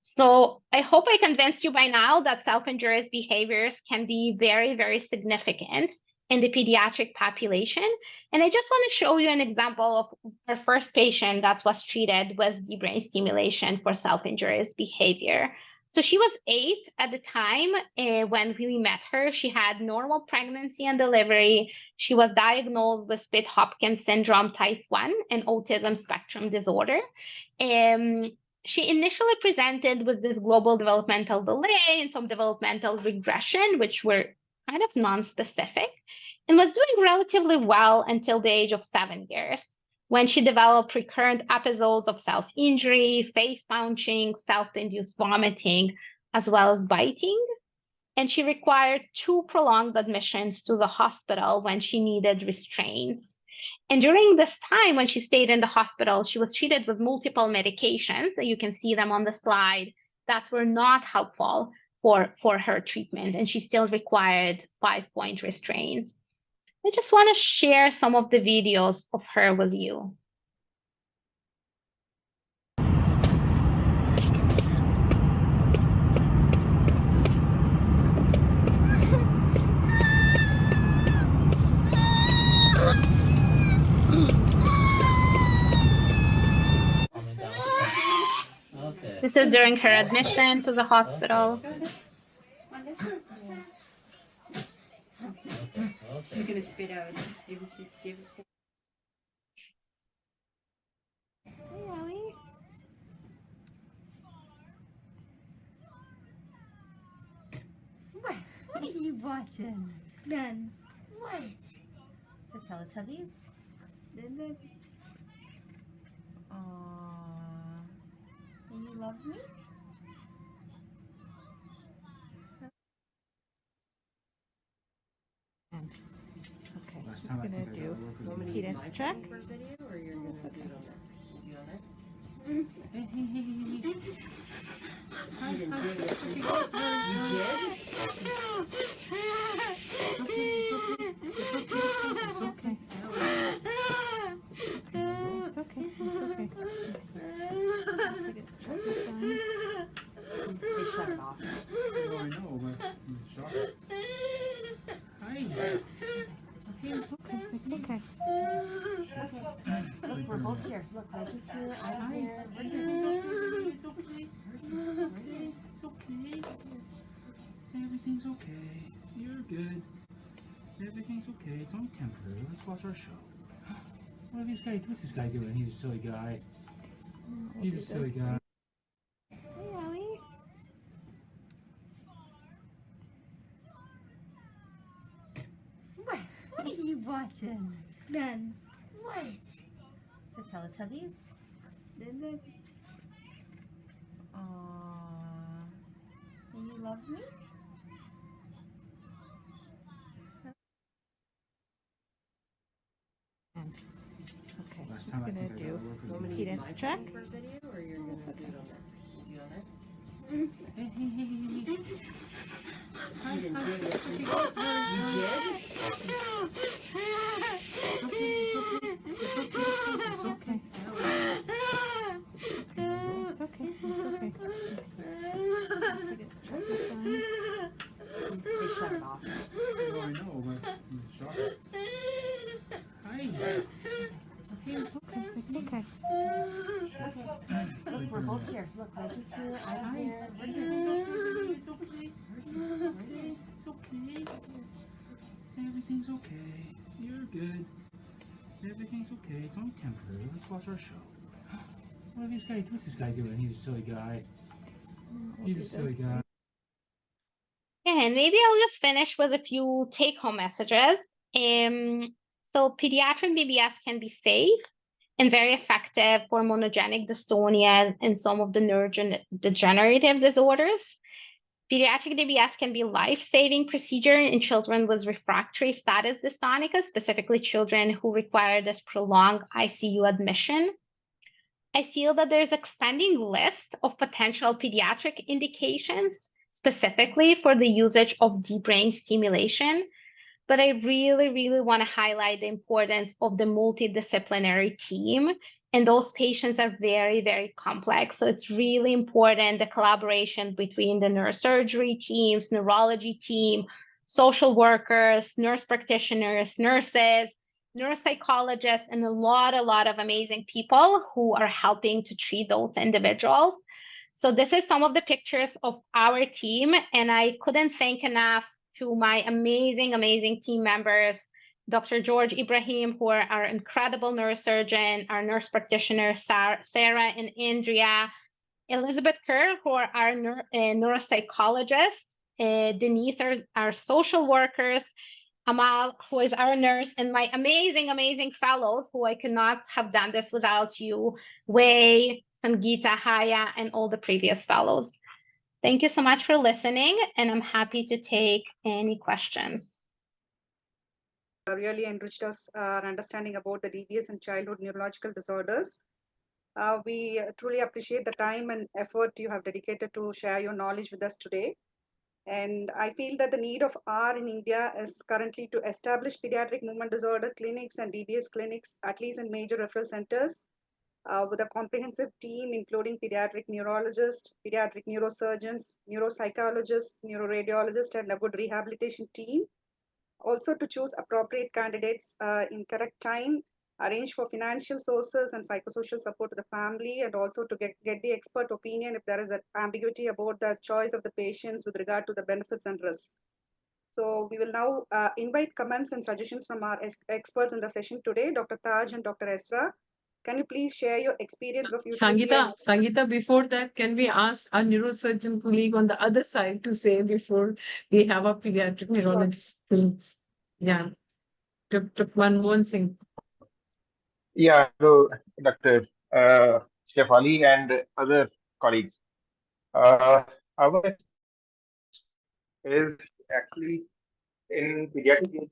So I hope I convinced you by now that self-injurious behaviors can be very, very significant in the pediatric population. And I just want to show you an example of our first patient that was treated with deep brain stimulation for self-injurious behavior. So she was 8 at the time when we met her. She had normal pregnancy and delivery. She was diagnosed with Pitt-Hopkins syndrome type 1 and autism spectrum disorder. She initially presented with this global developmental delay and some developmental regression, which were kind of non-specific, and was doing relatively well until the age of 7 years, when she developed recurrent episodes of self-injury, face punching, self-induced vomiting, as well as biting. And she required 2 prolonged admissions to the hospital when she needed restraints. And during this time, when she stayed in the hospital, she was treated with multiple medications. You can see them on the slide that were not helpful for her treatment. And she still required 5-point restraints. I just want to share some of the videos of her with you. This is during her admission to the hospital. You're gonna spit out. Give it. Hey, Ellie. What are you watching? None. What? The Teletubbies? Aww. Do you love me? Okay, she's gonna do Peter's check. Or you're gonna do it on that? You on that? You didn't do it. You did? It's okay. It's okay. They shut it off. Oh, I know, but I'm shocked. Hi. It's okay. Look, we're both here. Look, I just hear, I'm here. It's okay. It's okay. Everything's okay. You're good. Everything's okay. It's only temporary. Let's watch our show. What's this guy doing? He's a silly guy. He's a silly guy. Hey, Ellie. What are you watching? None. What? The Teletubbies? Aww. Do you love me? Okay, Last she's time I gonna think I do got a work with Peter's check. For a video, or you're gonna do it on that? You on that? Hey. You didn't do it. You did? It's okay. It's okay. They shut it off. Oh, I know, but I'm shocked. Hi. It's okay. Look, we're both here. Look, I just hear, I'm here. It's okay. It's okay. Everything's okay. You're good. Everything's okay. It's only temporary. Let's watch our show. What's this guy doing? He's a silly guy. He's a silly guy. And maybe I'll just finish with a few take-home messages. So pediatric BBS can be safe and very effective for monogenic dystonia and some of the neurodegenerative disorders. Pediatric DBS can be a life-saving procedure in children with refractory status dystonica, specifically children who require this prolonged ICU admission. I feel that there's an expanding list of potential pediatric indications, specifically for the usage of deep brain stimulation. But I really want to highlight the importance of the multidisciplinary team. And those patients are very complex. So it's really important, the collaboration between the neurosurgery teams, neurology team, social workers, nurse practitioners, nurses, neuropsychologists, and a lot of amazing people who are helping to treat those individuals. So this is some of the pictures of our team, and I couldn't thank enough to my amazing team members, Dr. George Ibrahim, who are our incredible neurosurgeon, our nurse practitioners, Sarah and Andrea, Elizabeth Kerr, who are our neuropsychologists, Denise, our social workers, Amal, who is our nurse, and my amazing, amazing fellows, who I could not have done this without you, Wei, Sangeeta, Haya, and all the previous fellows. Thank you so much for listening, and I'm happy to take any questions. Really enriched us our understanding about the DBS and childhood neurological disorders. We truly appreciate the time and effort you have dedicated to share your knowledge with us today. And I feel that the need of R in India is currently to establish pediatric movement disorder clinics and DBS clinics, at least in major referral centers, with a comprehensive team, including pediatric neurologists, pediatric neurosurgeons, neuropsychologists, neuroradiologists, and a good rehabilitation team. Also to choose appropriate candidates in correct time, arrange for financial sources and psychosocial support to the family, and also to get the expert opinion if there is an ambiguity about the choice of the patients with regard to the benefits and risks. So we will now invite comments and suggestions from our experts in the session today, Dr. Taj and Dr. Esra. Can you please share your experience of Sangeeta, before that, can we ask our neurosurgeon colleague on the other side to say before we have a pediatric neurologist? Yeah. Manmohan Singh. Yeah, hello, Dr. Shefali and other colleagues. Our is actually in pediatric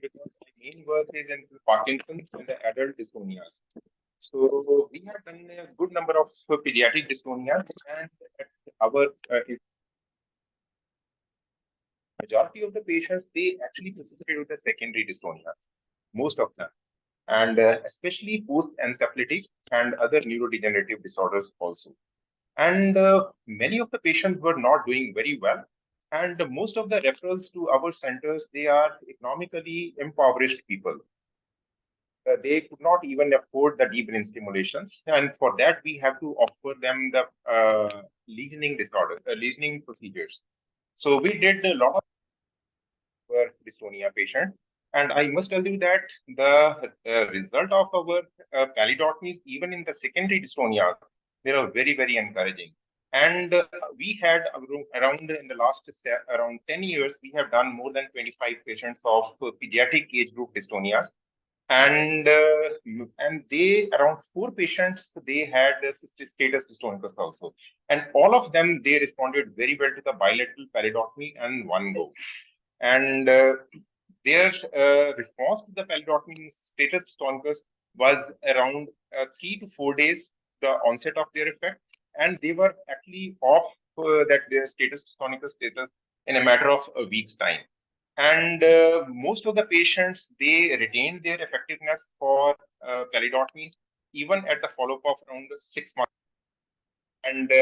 because my main work is in Parkinson's and the adult dystonias. So we have done a good number of pediatric dystonias, and our majority of the patients, they actually participate with the secondary dystonia, most of them, and especially post-encephalitic and other neurodegenerative disorders also. And many of the patients were not doing very well. And most of the referrals to our centers, they are economically impoverished people. They could not even afford the deep brain stimulations. And for that, we have to offer them the lesioning procedures. So we did a lot of dystonia patients. And I must tell you that the result of our pallidotomies, even in the secondary dystonia, they are very, very encouraging. And we had around in the last around 10 years, we have done more than 25 patients of pediatric age group dystonias. And they around 4 patients, they had status dystonicus also. And all of them, they responded very well to the bilateral pallidotomy and one go. And their response to the pallidotomy status dystonicus was around 3 to 4 days, the onset of their effect, and they were actually off their status dystonicus status in a matter of a week's time. And most of the patients, they retained their effectiveness for pallidotomies, even at the follow-up of around 6 months. And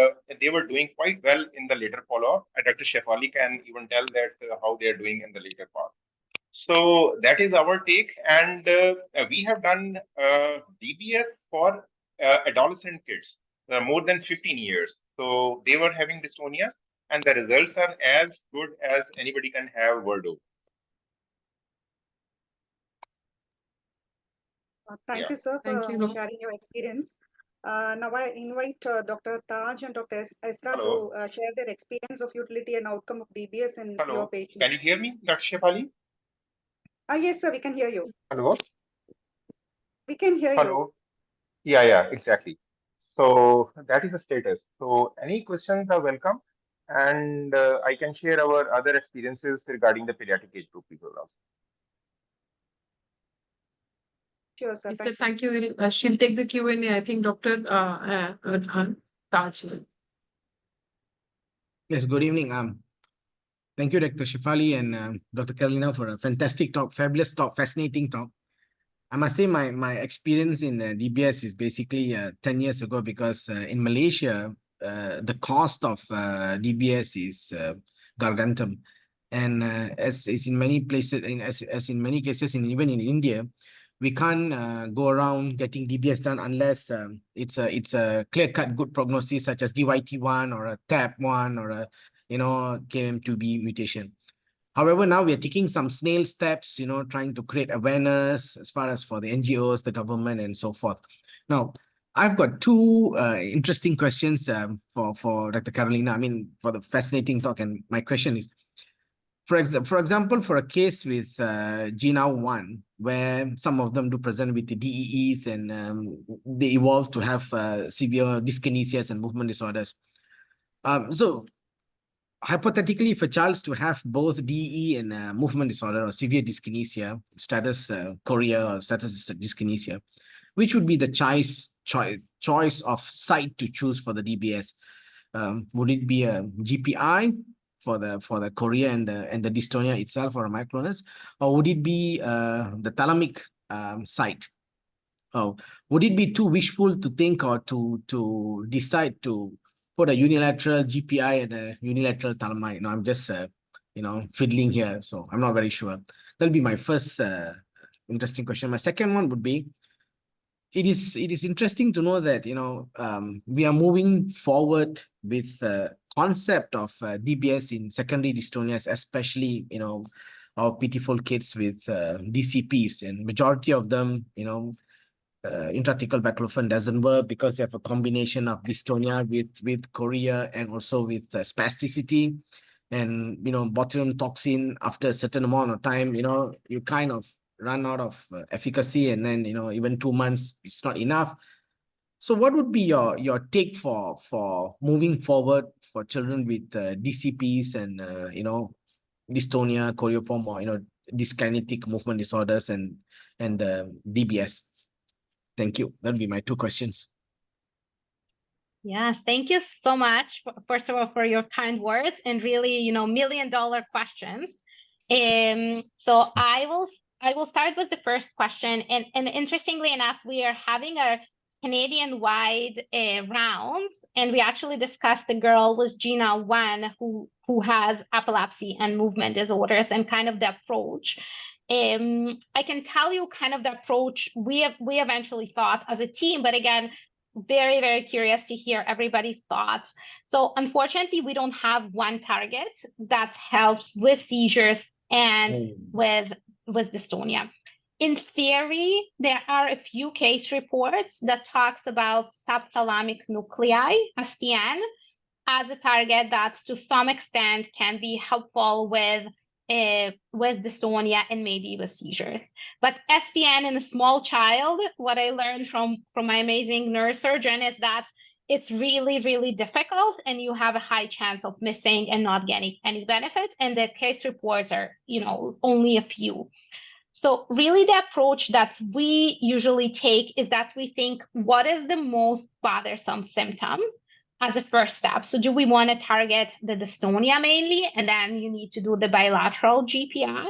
they were doing quite well in the later follow-up. Dr. Shefali can even tell that how they are doing in the later part. So that is our take. And we have done DBS for adolescent kids, more than 15 years. So they were having dystonias, and the results are as good as anybody can have world over. Thank you, sir, for sharing your experience. Now I invite Dr. Taj and Dr. Esra to share their experience of utility and outcome of DBS in your patients. Can you hear me, Dr. Shefali? Yes, sir, we can hear you. Hello? We can hear you. Yeah, exactly. So that is the status. So any questions are welcome. And I can share our other experiences regarding the pediatric age group people also. Sure, sir. Yes, thank you. She'll take the Q&A. I think Dr. Taj. Yes, good evening. Thank you, Dr. Shefali and Dr. Carolina for a fantastic talk, fabulous talk, fascinating talk. I must say my experience in DBS is basically 10 years ago, because in Malaysia, the cost of DBS is gargantum. And as is in many places, as in many cases, even in India, we can't go around getting DBS done unless it's a clear-cut good prognosis, such as DYT1 or a TAP1 or a KM2B mutation. However, now we are taking some snail steps, trying to create awareness as far as for the NGOs, the government, and so forth. Now, I've got 2 interesting questions for Dr. Carolina. I mean, for the fascinating talk. And my question is, For example, for a case with GNAW1, where some of them do present with the DEEs and they evolve to have severe dyskinesias and movement disorders. So hypothetically, if a child is to have both DE and movement disorder or severe dyskinesia, status chorea or status dyskinesia, which would be the choice of site to choose for the DBS? Would it be a GPI for the chorea and the dystonia itself, or a myoclonus, or would it be the thalamic site? Oh, would it be too wishful to think or to decide to put a unilateral GPI and a unilateral thalami? I'm just fiddling here, so I'm not very sure. That'll be my first interesting question. My second one would be, it is interesting to know that we are moving forward with the concept of DBS in secondary dystonias, especially our pitiful kids with DCPs, and majority of them intrathecal baclofen doesn't work because they have a combination of dystonia with chorea and also with spasticity, and botulinum toxin after a certain amount of time you kind of run out of efficacy, and then even 2 months it's not enough. So what would be your take for moving forward for children with DCPs and dystonia, choreiform, or dyskinetic movement disorders and DBS? Thank you. That'll be my 2 questions. Yeah, thank you so much, first of all, for your kind words and really, million-dollar questions. So I will start with the first question. And interestingly enough, we are having a Canadian-wide rounds, and we actually discussed a girl with GNAW1 who has epilepsy and movement disorders and kind of the approach. I can tell you kind of the approach we eventually thought as a team, but again, very, very curious to hear everybody's thoughts. So unfortunately, we don't have one target that helps with seizures and with dystonia. In theory, there are a few case reports that talks about subthalamic nuclei, STN, as a target that to some extent can be helpful with dystonia and maybe with seizures. But STN in a small child, what I learned from my amazing neurosurgeon is that it's really, really difficult, and you have a high chance of missing and not getting any benefit. And the case reports are, only a few. So really the approach that we usually take is that we think, what is the most bothersome symptom as a first step? So do we want to target the dystonia mainly, and then you need to do the bilateral GPI?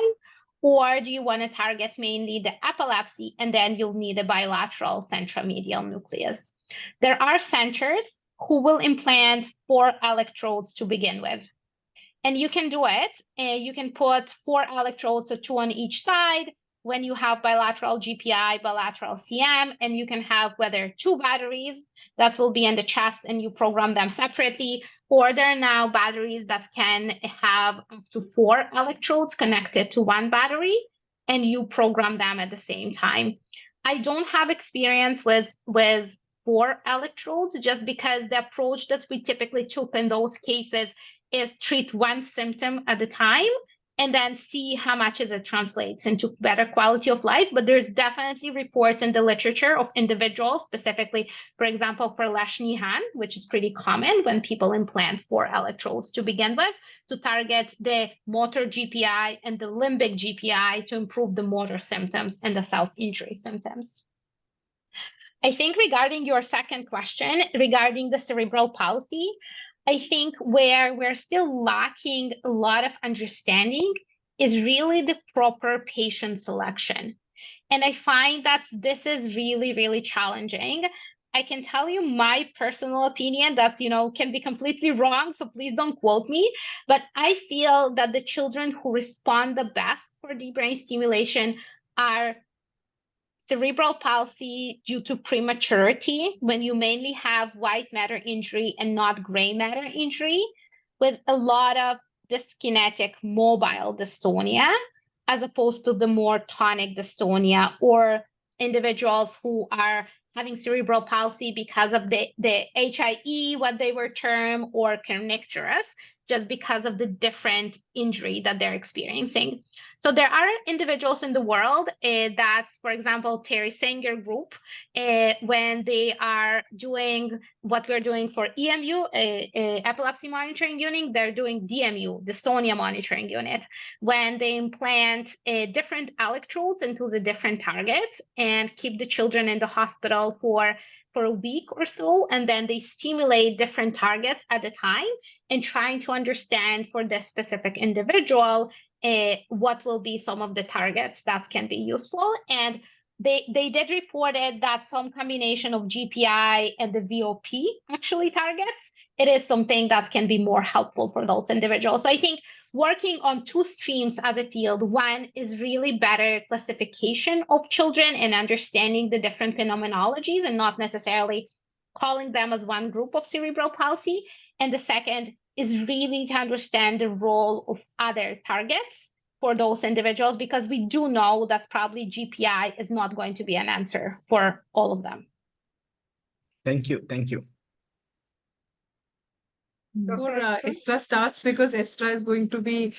Or do you want to target mainly the epilepsy, and then you'll need a bilateral centromedial nucleus? There are centers who will implant 4 electrodes to begin with. And you can do it. You can put 4 electrodes, so 2 on each side, when you have bilateral GPI, bilateral CM, and you can have whether 2 batteries that will be in the chest and you program them separately, or there are now batteries that can have up to 4 electrodes connected to 1 battery, and you program them at the same time. I don't have experience with 4 electrodes, just because the approach that we typically took in those cases is treat 1 symptom at a time and then see how much it translates into better quality of life. But there's definitely reports in the literature of individuals, specifically, for example, for Lesch-Nyhan, which is pretty common when people implant 4 electrodes to begin with, to target the motor GPI and the limbic GPI to improve the motor symptoms and the self-injury symptoms. I think regarding your second question, regarding the cerebral palsy, I think where we're still lacking a lot of understanding is really the proper patient selection. And I find that this is really, really challenging. I can tell you my personal opinion that, can be completely wrong, so please don't quote me. But I feel that the children who respond the best for deep brain stimulation are cerebral palsy due to prematurity, when you mainly have white matter injury and not gray matter injury, with a lot of dyskinetic mobile dystonia, as opposed to the more tonic dystonia, or individuals who are having cerebral palsy because of the HIE, what they were termed, or kernicterus, just because of the different injury that they're experiencing. So there are individuals in the world that's, for example, Terry Sanger group, when they are doing what we're doing for EMU, epilepsy monitoring unit, they're doing DMU, dystonia monitoring unit, when they implant different electrodes into the different targets and keep the children in the hospital for a week or so, and then they stimulate different targets at a time and trying to understand for this specific individual what will be some of the targets that can be useful. And they did reported that some combination of GPI and the VOP actually targets, it is something that can be more helpful for those individuals. So I think working on two streams as a field, one is really better classification of children and understanding the different phenomenologies and not necessarily calling them as one group of cerebral palsy. And the second is really to understand the role of other targets for those individuals, because we do know that probably GPI is not going to be an answer for all of them. Thank you. Thank you. Before Estra starts, because Estra is going to be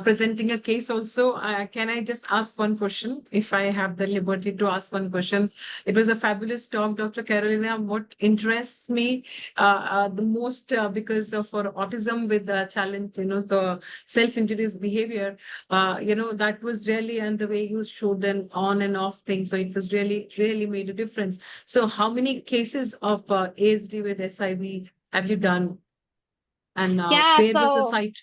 presenting a case also, can I just ask one question, if I have the liberty to ask one question? It was a fabulous talk, Dr. Carolina. What interests me the most, because for autism with the challenge, the self-injurious behavior, that was really, and the way you showed an on and off thing. So it was really, really made a difference. So how many cases of ASD with SIB have you done? And where was the site?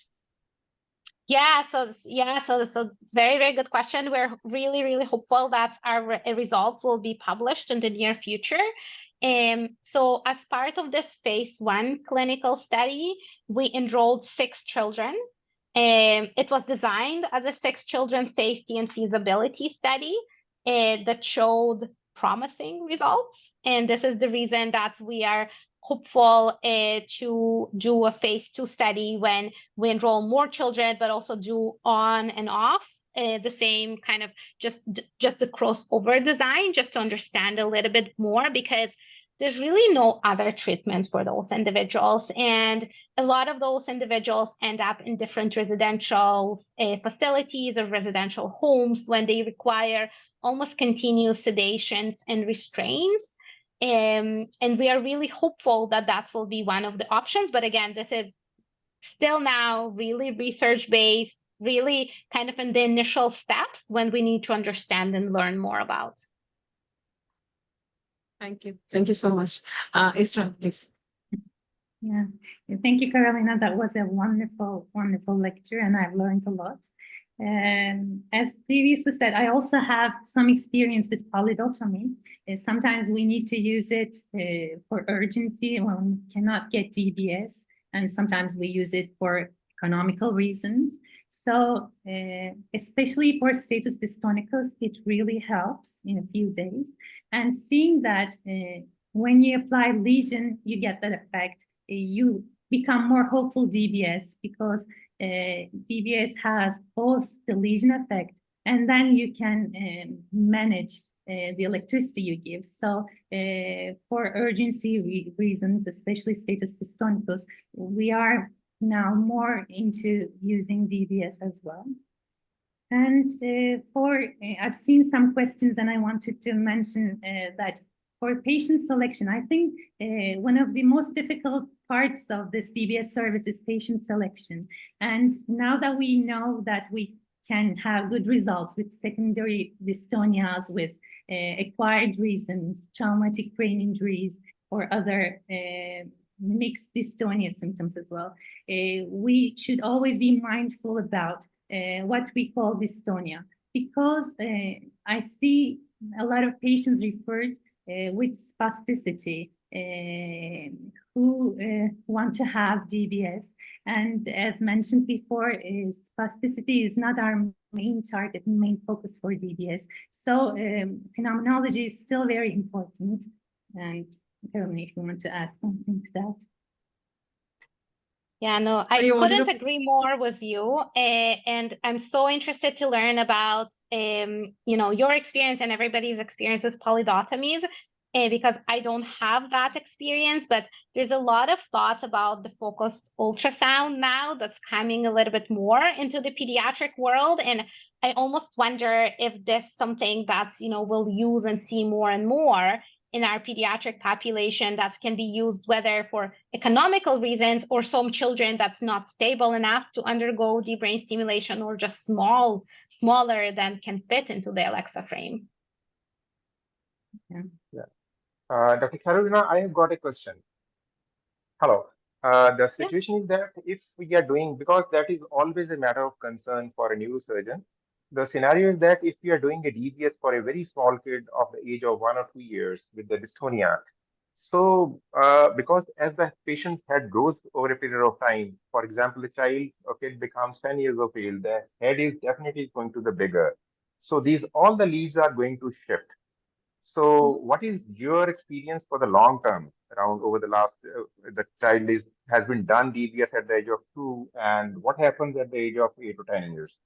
So very, very good question. We're really, really hopeful that our results will be published in the near future. So as part of this phase 1 clinical study, we enrolled 6 children. It was designed as a 6 children safety and feasibility study that showed promising results. And this is the reason that we are hopeful to do a phase 2 study when we enroll more children, but also do on and off the same kind of just the crossover design, just to understand a little bit more, because there's really no other treatments for those individuals. And a lot of those individuals end up in different residential facilities or residential homes when they require almost continuous sedations and restraints. And we are really hopeful that that will be one of the options. But again, this is still now really research-based, really kind of in the initial steps when we need to understand and learn more about. Thank you. Thank you so much. Estra, please. Yeah, thank you, Carolina. That was a wonderful, wonderful lecture, and I've learned a lot. As previously said, I also have some experience with polydotomy. Sometimes we need to use it for urgency when we cannot get DBS, and sometimes we use it for economical reasons. So especially for status dystonicus, it really helps in a few days. And seeing that when you apply lesion, you get that effect, you become more hopeful DBS, because DBS has both the lesion effect and then you can manage the electricity you give. So for urgency reasons, especially status dystonicus, we are now more into using DBS as well. And I've seen some questions, and I wanted to mention that for patient selection, I think one of the most difficult parts of this DBS service is patient selection. And now that we know that we can have good results with secondary dystonias, with acquired reasons, traumatic brain injuries, or other mixed dystonia symptoms as well, we should always be mindful about what we call dystonia, because I see a lot of patients referred with spasticity who want to have DBS. And as mentioned before, spasticity is not our main target, main focus for DBS. So phenomenology is still very important. And Carolina, if you want to add something to that. Yeah, no, I couldn't agree more with you. And I'm so interested to learn about, your experience and everybody's experience with polydotomies. because I don't have that experience, but there's a lot of thoughts about the focused ultrasound now that's coming a little bit more into the pediatric world. And I almost wonder if this is something that's, we'll use and see more and more in our pediatric population that can be used whether for economical reasons or some children that's not stable enough to undergo deep brain stimulation or just smaller than can fit into the Alexa frame. Dr. Carolina, I have got a question. Hello. The situation is that if we are doing, because that is always a matter of concern for a neurosurgeon, the scenario is that if we are doing a DBS for a very small kid of the age of 1 or 2 years with the dystonia, so because as the patient's head grows over a period of time, for example, a child or kid becomes 10 years of age, the head is definitely going to the bigger. So all the leads are going to shift. So what is your experience for the long term around over the last, the child has been done DBS at the age of 2, and what happens at the age of 8 to 10 years?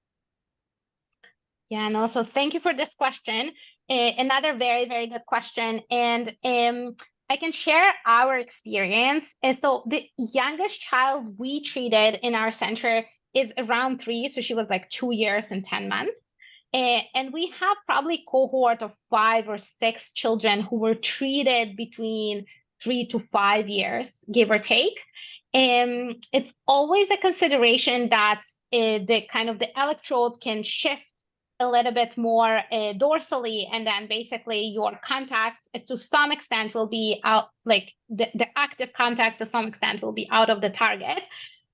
Yeah, and also thank you for this question. Another very, very good question. And I can share our experience. And so the youngest child we treated in our center is around 3. So she was like 2 years and 10 months. And we have probably cohort of 5 or 6 children who were treated between 3 to 5 years, give or take. And it's always a consideration that the electrodes can shift a little bit more dorsally, and then basically your contacts to some extent will be out, like the active contact to some extent will be out of the target.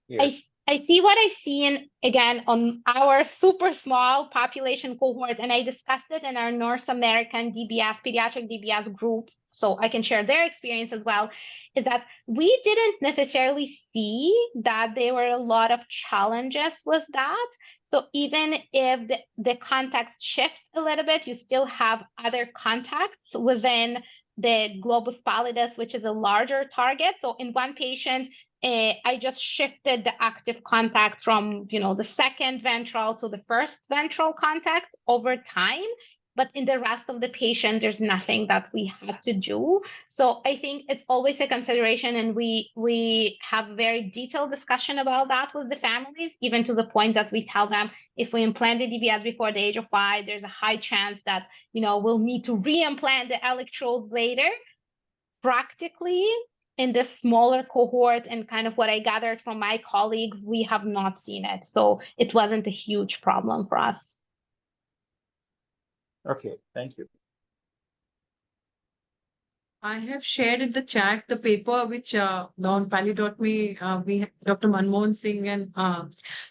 Yes. I see what I've seen again on our super small population cohort, and I discussed it in our North American DBS, pediatric DBS group, so I can share their experience as well, is that we didn't necessarily see that there were a lot of challenges with that. So even if the contacts shift a little bit, you still have other contacts within the globus pallidus, which is a larger target. So in one patient, I just shifted the active contact from, the second ventral to the first ventral contact over time. But in the rest of the patient, there's nothing that we had to do. So I think it's always a consideration, and we have very detailed discussion about that with the families, even to the point that we tell them if we implant the DBS before the age of 5, there's a high chance that, we'll need to re-implant the electrodes later. Practically, in this smaller cohort and kind of what I gathered from my colleagues, we have not seen it. So it wasn't a huge problem for us. Okay, thank you. I have shared in the chat the paper which on Pally.me, Dr. Manmohan Singh and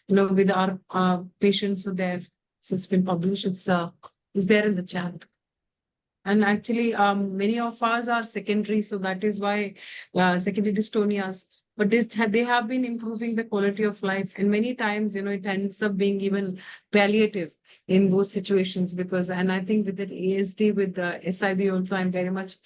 with our patients with their it's been published. It's is there in the chat. And actually, many of ours are secondary, so that is why secondary dystonias. But they have been improving the quality of life, and many times, it ends up being even palliative in those situations and I think with the ASD, with the SIB also, I'm very much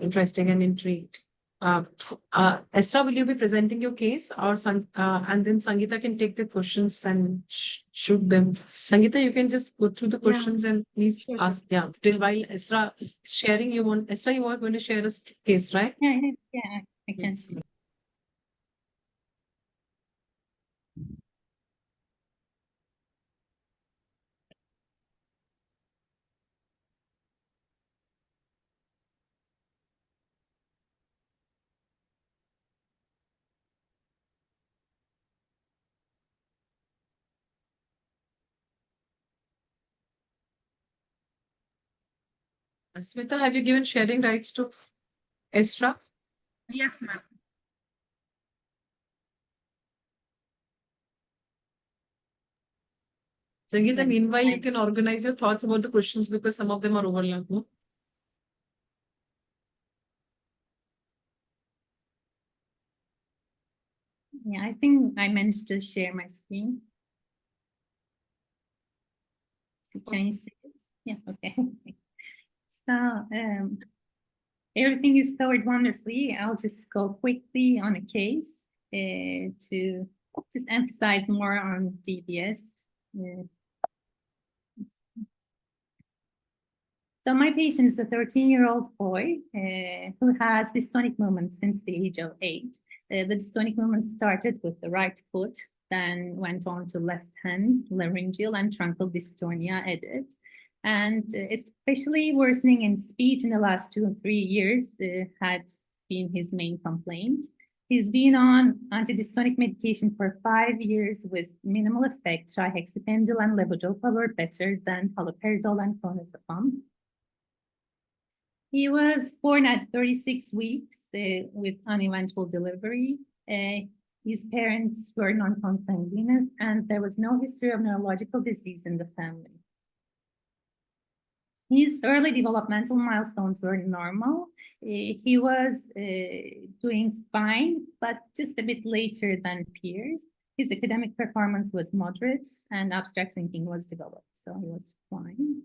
interested and intrigued. Esther, will you be presenting your case, or and then Sangeeta can take the questions and shoot them. Sangeeta, you can just go through the questions and please ask. Yeah, till while Esther is sharing, Esther, you are going to share a case, right? Yeah, I can. Smita, have you given sharing rights to Esther? Yes, ma'am. Sangeeta, meanwhile, you can organize your thoughts about the questions because some of them are overlapped. No? Yeah, I think I managed to share my screen. So can you see it? Yeah, okay. So everything is covered wonderfully. I'll just go quickly on a case to just emphasize more on DBS. So So my patient is a 13-year-old boy who has dystonic movements since the age of 8. The dystonic movements started with the right foot, then went on to left hand, laryngeal and truncal dystonia added. And especially worsening in speech in the last 2 and 3 years had been his main complaint. He's been on antidystonic medication for 5 years with minimal effect. Trihexyphenidyl and levodopa were better than haloperidol and clonazepam. He was born at 36 weeks with uneventful delivery. His parents were non-consanguineous, and there was no history of neurological disease in the family. His early developmental milestones were normal. He was doing fine, but just a bit later than peers. His academic performance was moderate, and abstract thinking was developed, so he was fine.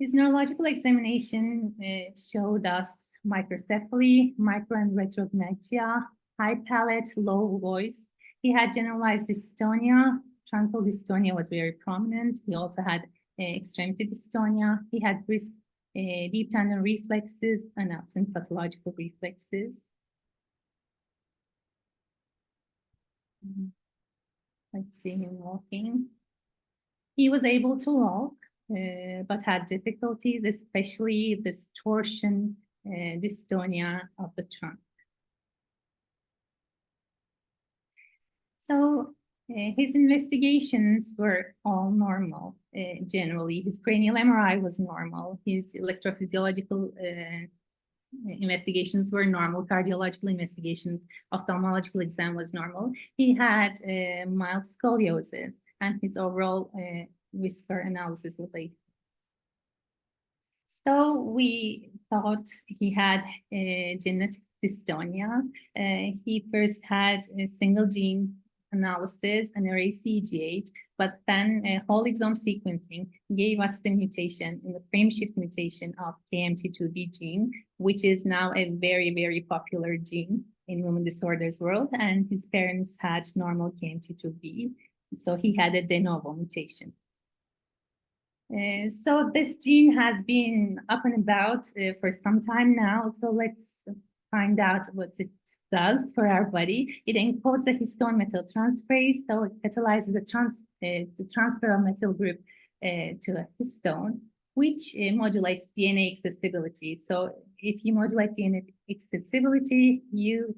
His neurological examination showed us microcephaly, micro and retrognathia, high palate, low voice. He had generalized dystonia. Truncal dystonia was very prominent. He also had extremity dystonia. He had brisk deep tendon reflexes and absent pathological reflexes. Let's see him walking. He was able to walk, but had difficulties, especially this torsion dystonia of the trunk. So his investigations were all normal, generally. His cranial MRI was normal. His electrophysiological investigations were normal. Cardiological investigations, ophthalmological exam was normal. He had mild scoliosis, and his overall whisker analysis was 8. So we thought he had genetic dystonia. He first had a single gene analysis and array CGH, but then whole exome sequencing gave us the mutation in the frameshift mutation of KMT2B gene, which is now a very, very popular gene in movement disorders world, and his parents had normal KMT2B, so he had a de novo mutation. So this gene has been up and about for some time now, so let's find out what it does for our body. It encodes a histone methyltransferase, so it catalyzes the transfer of methyl group to a histone, which modulates DNA accessibility. So if you modulate DNA accessibility, you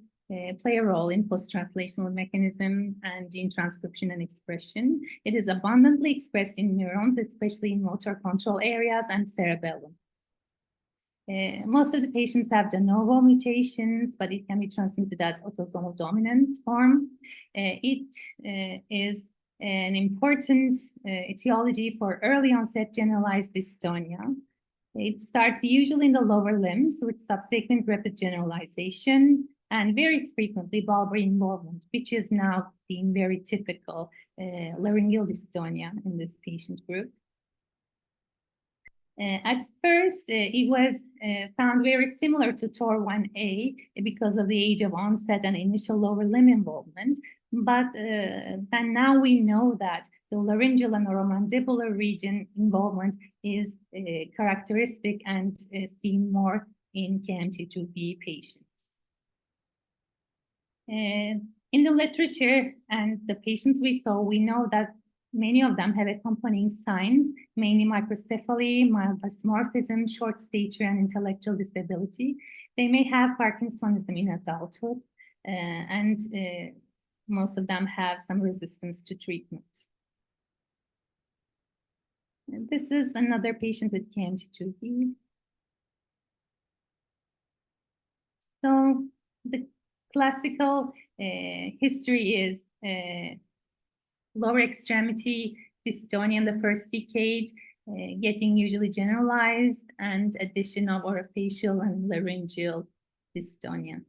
play a role in post-translational mechanism and gene transcription and expression. It is abundantly expressed in neurons, especially in motor control areas and cerebellum. Most of the patients have de novo mutations, but it can be transmitted as autosomal dominant form. It is an important etiology for early onset generalized dystonia. It starts usually in the lower limbs with subsequent rapid generalization and very frequently bulbar involvement, which is now being very typical laryngeal dystonia in this patient group. At first, it was found very similar to TOR1A because of the age of onset and initial lower limb involvement. But then now we know that the laryngeal and oromandibular region involvement is characteristic and seen more in KMT2B patients. In the literature and the patients we saw, we know that many of them have accompanying signs, mainly microcephaly, mild dysmorphism, short stature, and intellectual disability. They may have Parkinsonism in adulthood, and most of them have some resistance to treatment. And this is another patient with KMT2B. So the classical history is lower extremity dystonia in the first decade, getting usually generalized, and addition of orofacial and laryngeal dystonia.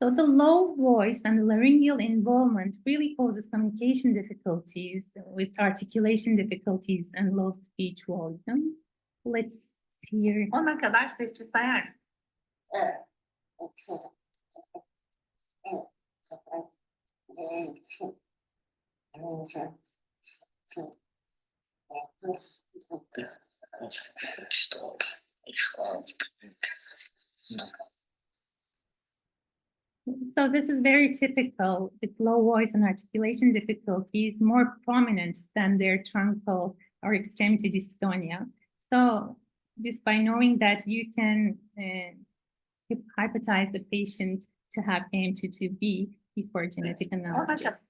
So the low voice and the laryngeal involvement really poses communication difficulties with articulation difficulties and low speech volume. Let's hear. 10'a kadar sesli sayar mısın? So this is very typical with low voice and articulation difficulties, more prominent than their truncal or extremity dystonia. So just by knowing that you can hypothesize the patient to have KMT2B before genetic analysis.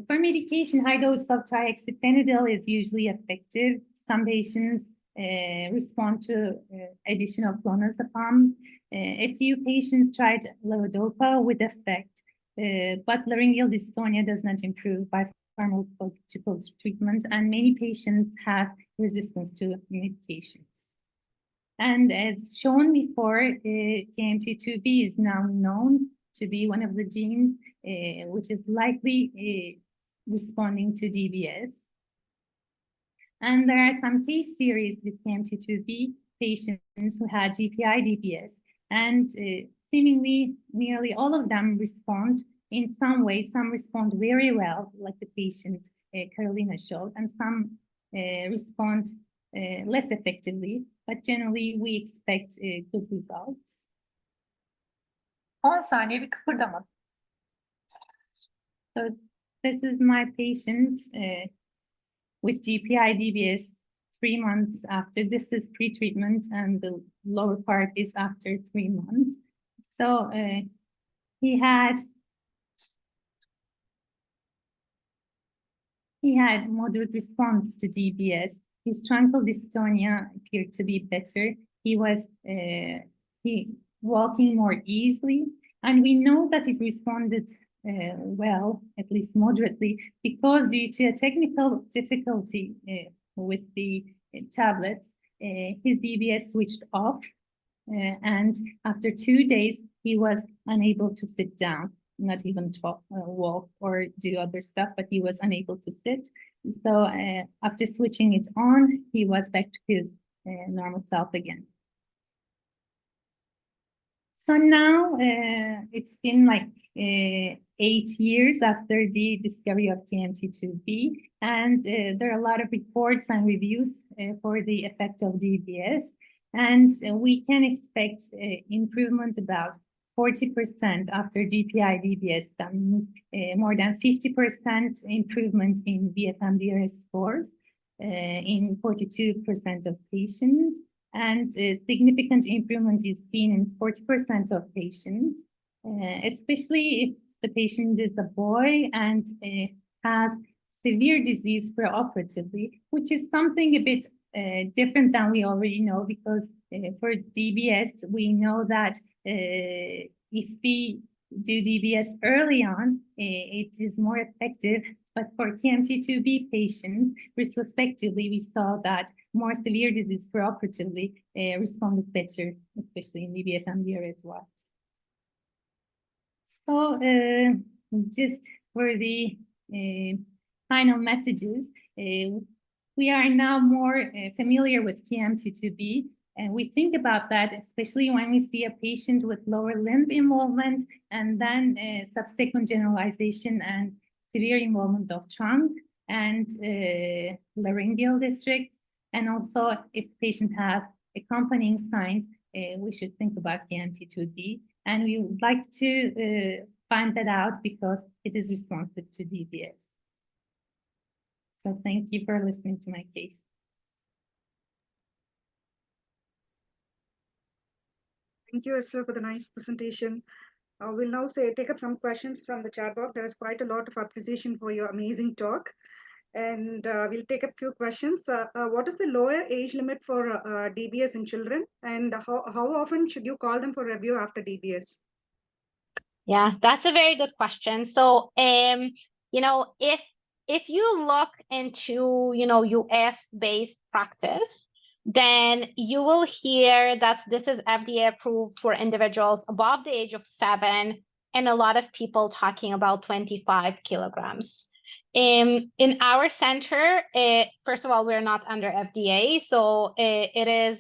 For medication, high dose of triacylphenidol is usually effective. Some patients respond to addition of clonazepam. A few patients tried levodopa with effect, but laryngeal dystonia does not improve by pharmacological treatment, and many patients have resistance to medications. And as shown before, KMT2B is now known to be one of the genes which is likely responding to DBS. And there are some case series with KMT2B patients who had GPI-DBS, and seemingly nearly all of them respond in some way. Some respond very well, like the patient Carolina showed, and some respond less effectively, but generally we expect good results. 10 saniye bir kıpırdama. So this is my patient with GPI-DBS 3 months after. This is pre-treatment, and the lower part is after 3 months. So he had moderate response to DBS. His truncal dystonia appeared to be better. He was walking more easily, and we know that it responded well, at least moderately, because due to a technical difficulty with the tablets, his DBS switched off, and after 2 days, he was unable to sit down, not even walk or do other stuff, but he was unable to sit. So after switching it on, he was back to his normal self again. So now it's been like 8 years after the discovery of KMT2B, and there are a lot of reports and reviews for the effect of DBS, and we can expect improvement about 40% after GPI-DBS. That means more than 50% improvement in BFM-DRS scores in 42% of patients, and significant improvement is seen in 40% of patients, especially if the patient is a boy and has severe disease preoperatively, which is something a bit different than we already know, because for DBS, we know that if we do DBS early on, it is more effective. But for KMT2B patients, retrospectively, we saw that more severe disease preoperatively responded better, especially in the BFM-DRS wise. So just for the final messages, we are now more familiar with KMT2B, and we think about that, especially when we see a patient with lower limb involvement and then subsequent generalization and severe involvement of trunk and laryngeal district. And also if the patient has accompanying signs, we should think about KMT2B. And we would like to find that out because it is responsive to DBS. So thank you for listening to my case. Thank you, Esther, for the nice presentation. We'll now take up some questions from the chat box. There is quite a lot of appreciation for your amazing talk. And we'll take up a few questions. What is the lower age limit for DBS in children? And how often should you call them for review after DBS? Yeah, that's a very good question. So, you know, if you look into, you know, US-based practice, then you will hear that this is FDA approved for individuals above the age of 7, and a lot of people talking about 25 kilograms. In our center, first of all, we're not under FDA, so it is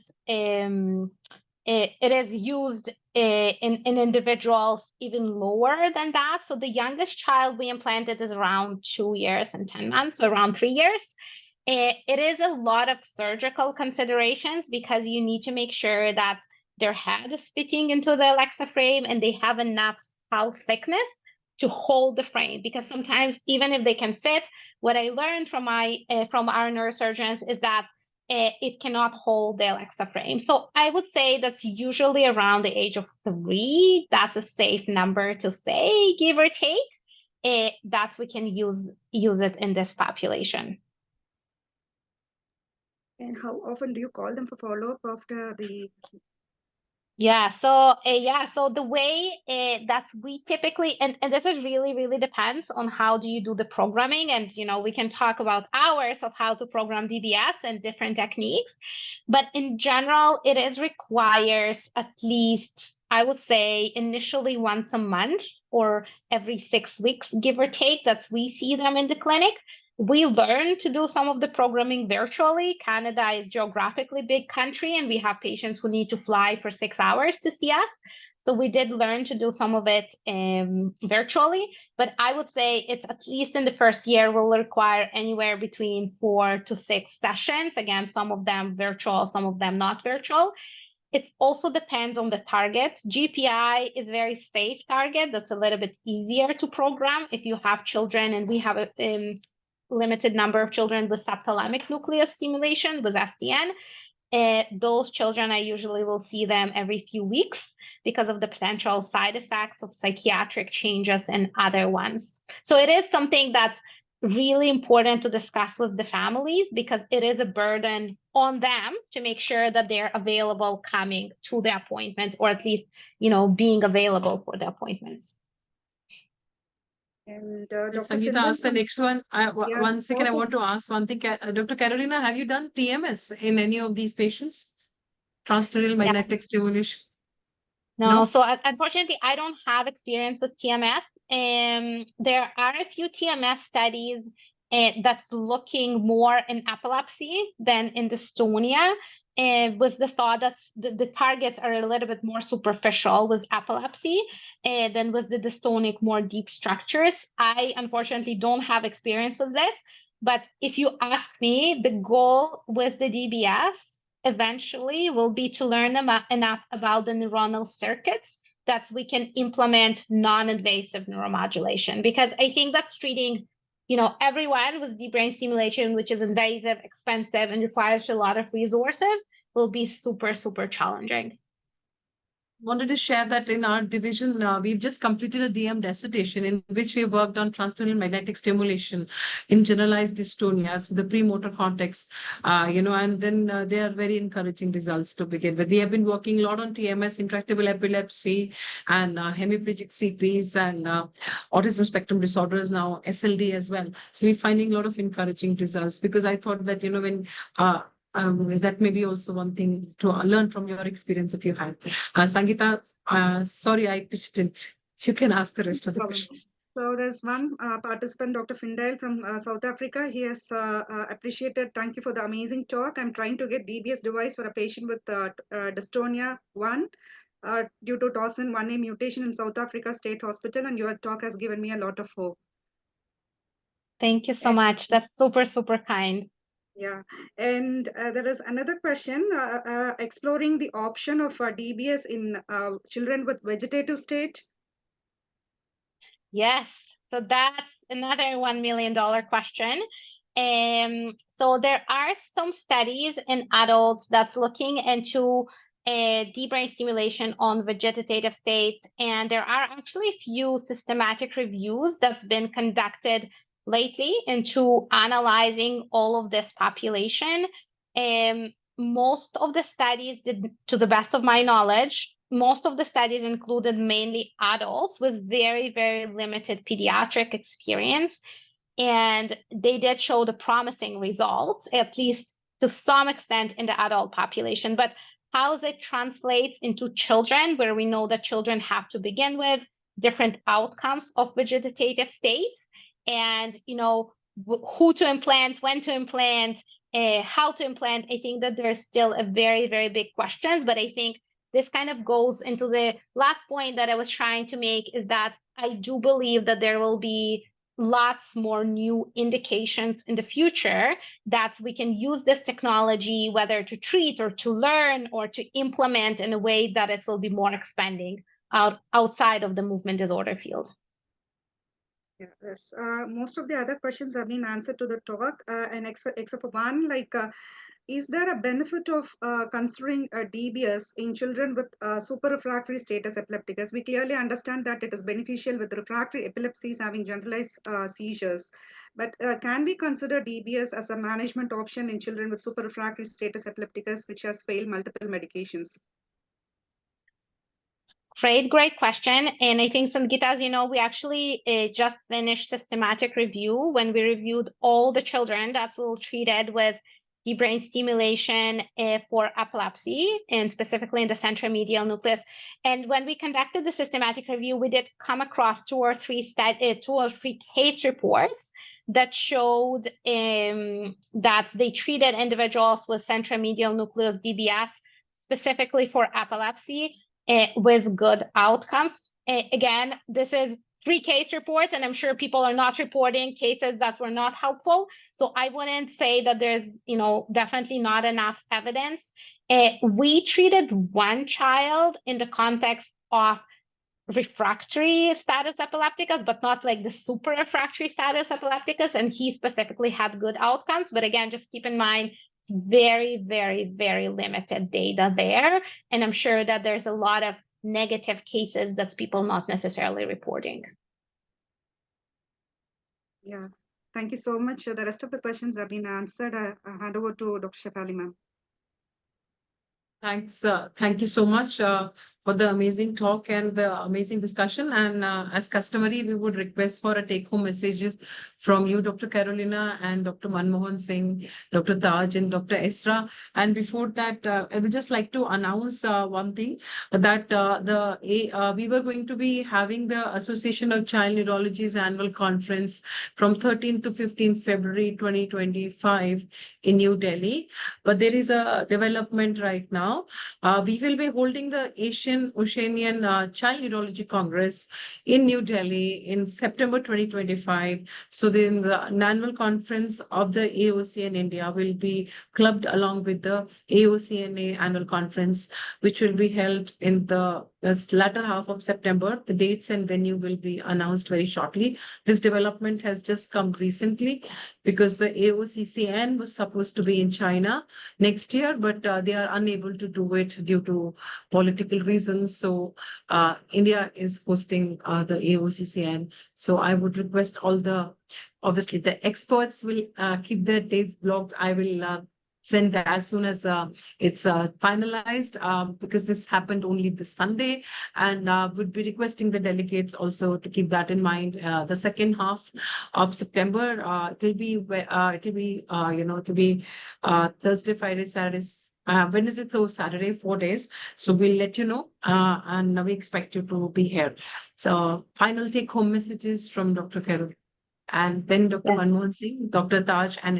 it is used in individuals even lower than that. So the youngest child we implanted is around 2 years and 10 months, so around 3 years. It is a lot of surgical considerations because you need to make sure that their head is fitting into the Alexa frame and they have enough skull thickness to hold the frame. Because sometimes even if they can fit, what I learned from our neurosurgeons is that it cannot hold the Alexa frame. So I would say that's usually around the age of 3. That's a safe number to say, give or take. That we can use it in this population. And how often do you call them for follow-up after the? Yeah, so the way that we typically, and this is really depends on how do you do the programming, and we can talk about hours of how to program DBS and different techniques, but in general, it requires at least, I would say, initially once a month or every 6 weeks, give or take, that we see them in the clinic. We learn to do some of the programming virtually. Canada is geographically big country, and we have patients who need to fly for 6 hours to see us. So we did learn to do some of it virtually, but I would say it's at least in the first year will require anywhere between 4 to 6 sessions. Again, some of them virtual, some of them not virtual. It also depends on the target. GPI is very safe target. That's a little bit easier to program if you have children, and we have a limited number of children with subthalamic nucleus stimulation with STN. Those children, I usually will see them every few weeks because of the potential side effects of psychiatric changes and other ones. So it is something that's really important to discuss with the families because it is a burden on them to make sure that they're available coming to the appointments, or at least, being available for the appointments. And Sangeeta, ask the next one. One second, I want to ask one thing. Dr. Carolina, have you done TMS in any of these patients? Transcranial magnetic stimulation? No, so unfortunately, I don't have experience with TMS. There are a few TMS studies that's looking more in epilepsy than in dystonia, with the thought that the targets are a little bit more superficial with epilepsy than with the dystonic more deep structures. I unfortunately don't have experience with this, but if you ask me, the goal with the DBS eventually will be to learn enough about the neuronal circuits that we can implement non-invasive neuromodulation, because I think that's treating everyone with deep brain stimulation, which is invasive, expensive, and requires a lot of resources, will be super challenging. Wanted to share that in our division, we've just completed a DM dissertation in which we worked on transcranial magnetic stimulation in generalized dystonias with the premotor cortex, and then they are very encouraging results to begin with. We have been working a lot on TMS, intractable epilepsy, and hemiplegic CPs, and autism spectrum disorders now, SLD as well. So we're finding a lot of encouraging results, because I thought that, when that may be also one thing to learn from your experience if you had. Sangeeta, sorry, I pitched in. You can ask the rest of the questions. So there's one participant, Dr. Findale from South Africa. He has appreciated, thank you for the amazing talk. I'm trying to get DBS device for a patient with dystonia 1 due to Dawson 1A mutation in South Africa State Hospital, and your talk has given me a lot of hope. Thank you so much. That's super kind. Yeah, and there is another question, exploring the option of DBS in children with vegetative state. Yes, so that's another $1 million question. So there are some studies in adults that's looking into deep brain stimulation on vegetative states, and there are actually a few systematic reviews that's been conducted lately into analyzing all of this population. Most of the studies did, to the best of my knowledge, most of the studies included mainly adults with very limited pediatric experience. And they did show the promising results, at least to some extent in the adult population. But how it translates into children, where we know that children have to begin with different outcomes of vegetative states, and who to implant, when to implant, how to implant, I think that there's still a very big questions. But I think this kind of goes into the last point that I was trying to make, is that I do believe that there will be lots more new indications in the future that we can use this technology, whether to treat or to learn or to implement in a way that it will be more expanding outside of the movement disorder field. Yeah, yes. Most of the other questions have been answered to the talk, and except for one, is there a benefit of considering DBS in children with super-refractory status epilepticus? We clearly understand that it is beneficial with refractory epilepsies having generalized seizures, but can we consider DBS as a management option in children with super-refractory status epilepticus, which has failed multiple medications? Great question. And I think, Sangeeta, as you know, we actually just finished systematic review when we reviewed all the children that were treated with deep brain stimulation for epilepsy, and specifically in the central medial nucleus. And when we conducted the systematic review, we did come across two or three case reports that showed that they treated individuals with central medial nucleus DBS specifically for epilepsy with good outcomes. Again, this is 3 case reports, and I'm sure people are not reporting cases that were not helpful. So I wouldn't say that there's, definitely not enough evidence. We treated one child in the context of refractory status epilepticus, but not like the super refractory status epilepticus, and he specifically had good outcomes. But again, just keep in mind, it's very, very, very limited data there. And I'm sure that there's a lot of negative cases that people not necessarily reporting. Yeah, thank you so much. The rest of the questions have been answered. I hand over to Dr. Shefali, ma'am. Thanks. Thank you so much for the amazing talk and the amazing discussion. And as customary, we would request for a take-home messages from you, Dr. Carolina, and Dr. Manmohan Singh, Dr. Taj, and Dr. Esra. And before that, I would just like to announce one thing, that we were going to be having the Association of Child Neurology's annual conference from 13th to 15th February 2025 in New Delhi. But there is a development right now. We will be holding the Asian Oceanian Child Neurology Congress in New Delhi in September 2025. So then the annual conference of the AOC in India will be clubbed along with the AOCNA annual conference, which will be held in the latter half of September. The dates and venue will be announced very shortly. This development has just come recently because the AOCCN was supposed to be in China next year, but they are unable to do it due to political reasons. So India is hosting the AOCCN. So I would request obviously the experts will keep their dates blocked. I will send that as soon as it's finalized, because this happened only this Sunday, and would be requesting the delegates also to keep that in mind. The second half of September, it will be Thursday, Friday, Saturday, Wednesday through Saturday, 4 days. So we'll let you know, and we expect you to be here. So final take-home messages from Dr. Carol, and then Dr. Manmohan Singh, Dr. Taj, and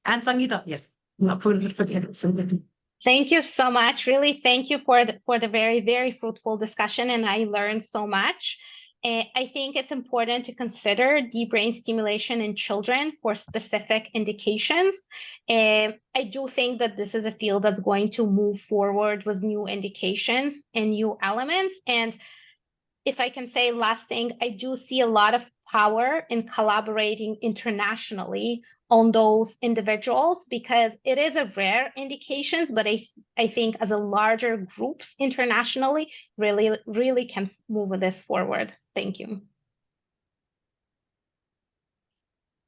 Sangeeta. Yes. Thank you so much. Really, thank you for the very, very fruitful discussion, and I learned so much. I think it's important to consider deep brain stimulation in children for specific indications. I do think that this is a field that's going to move forward with new indications and new elements. And if I can say last thing, I do see a lot of power in collaborating internationally on those individuals, because it is a rare indications, but I think as a larger groups internationally really can move this forward. Thank you.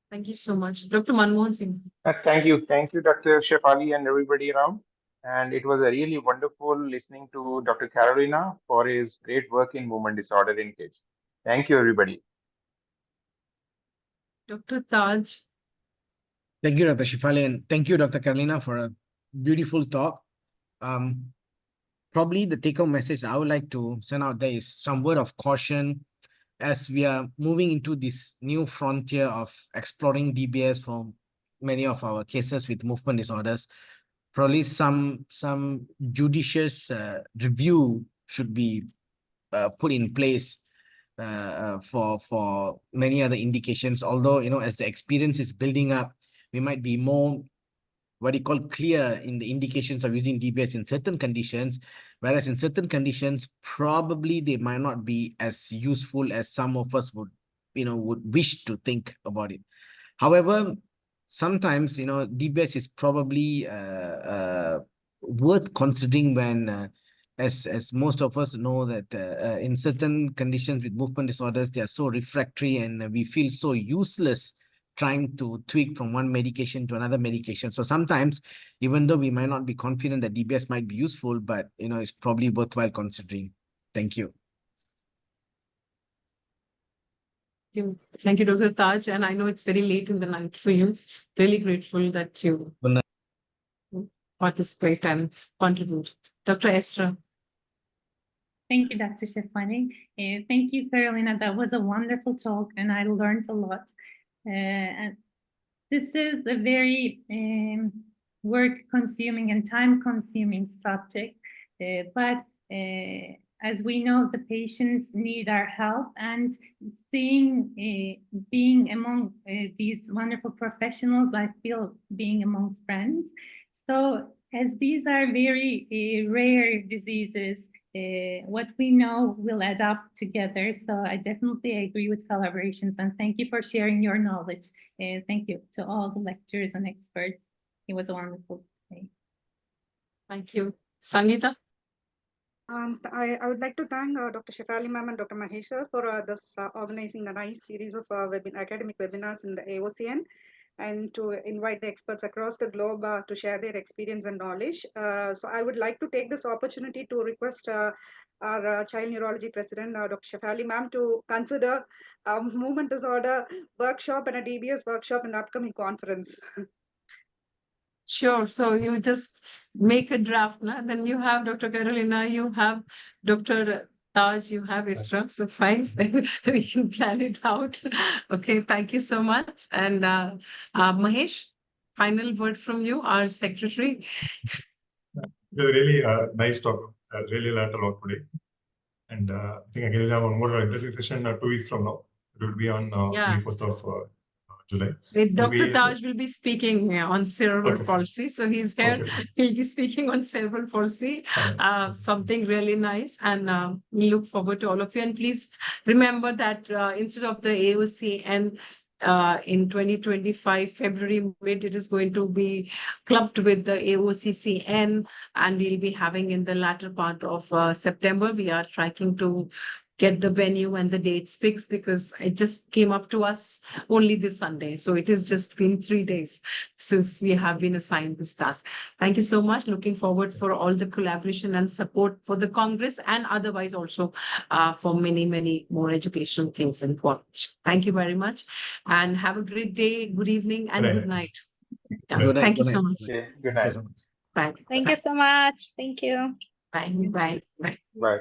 Thank you so much. Dr. Manmohan Singh. Thank you, Dr. Shefali and everybody around. And it was a really wonderful listening to Dr. Carolina for his great work in movement disorder in kids. Thank you, everybody. Dr. Taj. Thank you, Dr. Shefali, and thank you, Dr. Carolina, for a beautiful talk. Probably the take-home message I would like to send out there is some word of caution as we are moving into this new frontier of exploring DBS for many of our cases with movement disorders. probably some judicious review should be put in place for many other indications. Although, you know, as the experience is building up, we might be more what you call clear in the indications of using DBS in certain conditions, whereas in certain conditions, probably they might not be as useful as some of us would, you know, would wish to think about it. However, sometimes, you know, DBS is probably worth considering when, as most of us know that in certain conditions with movement disorders, they are so refractory and we feel so useless trying to tweak from one medication to another medication. So sometimes, even though we might not be confident that DBS might be useful, but, you know, it's probably worthwhile considering. Thank you. Thank you, Dr. Taj. And I know it's very late in the night for you. Really grateful that you participate and contribute. Dr. Estra. Thank you, Dr. Shefali. Thank you, Carolina. That was a wonderful talk and I learned a lot. And this is a very work-consuming and time-consuming subject, but as we know, the patients need our help, and seeing being among these wonderful professionals, I feel being among friends. So as these are very rare diseases, what we know will add up together. So I definitely agree with collaborations, and thank you for sharing your knowledge. Thank you to all the lecturers and experts. It was a wonderful day. Thank you. Sangeeta? I would like to thank Dr. Shefali ma'am and Dr. Mahesha for this organizing a nice series of academic webinars in the AOCN, and to invite the experts across the globe to share their experience and knowledge. So I would like to take this opportunity to request our child neurology president, Dr. Shefali ma'am, to consider a movement disorder workshop and a DBS workshop in the upcoming conference. Sure. So you just make a draft, na? Then you have Dr. Carolina, you have Dr. Taj, you have Isra. So fine, we can plan it out. Okay, thank you so much. And Mahesh, final word from you, our secretary. It was really nice talk. I really learned a lot today. And I think again, we'll have one more interesting session 2 weeks from now. It will be on 24th of July. Dr. Taj will be speaking on cerebral Okay. palsy. So he's here. Okay. He'll be speaking on cerebral palsy, something really nice. And we look forward to all of you. And please remember that instead of the AOC and in 2025, February mid, it is going to be clubbed with the AOCCN, and we'll be having in the latter part of September. We are trying to get the venue and the dates fixed because it just came up to us only this Sunday. So it has just been 3 days since we have been assigned this task. Thank you so much. Looking forward for all the collaboration and support for the Congress and otherwise also for many, many more educational things in college. Thank you very much and have a great day, good evening and good night. Yeah, Good night, thank you good so night. much. Okay, good night. Bye. Thank you so much. Thank you. Bye. Bye. Bye. Bye.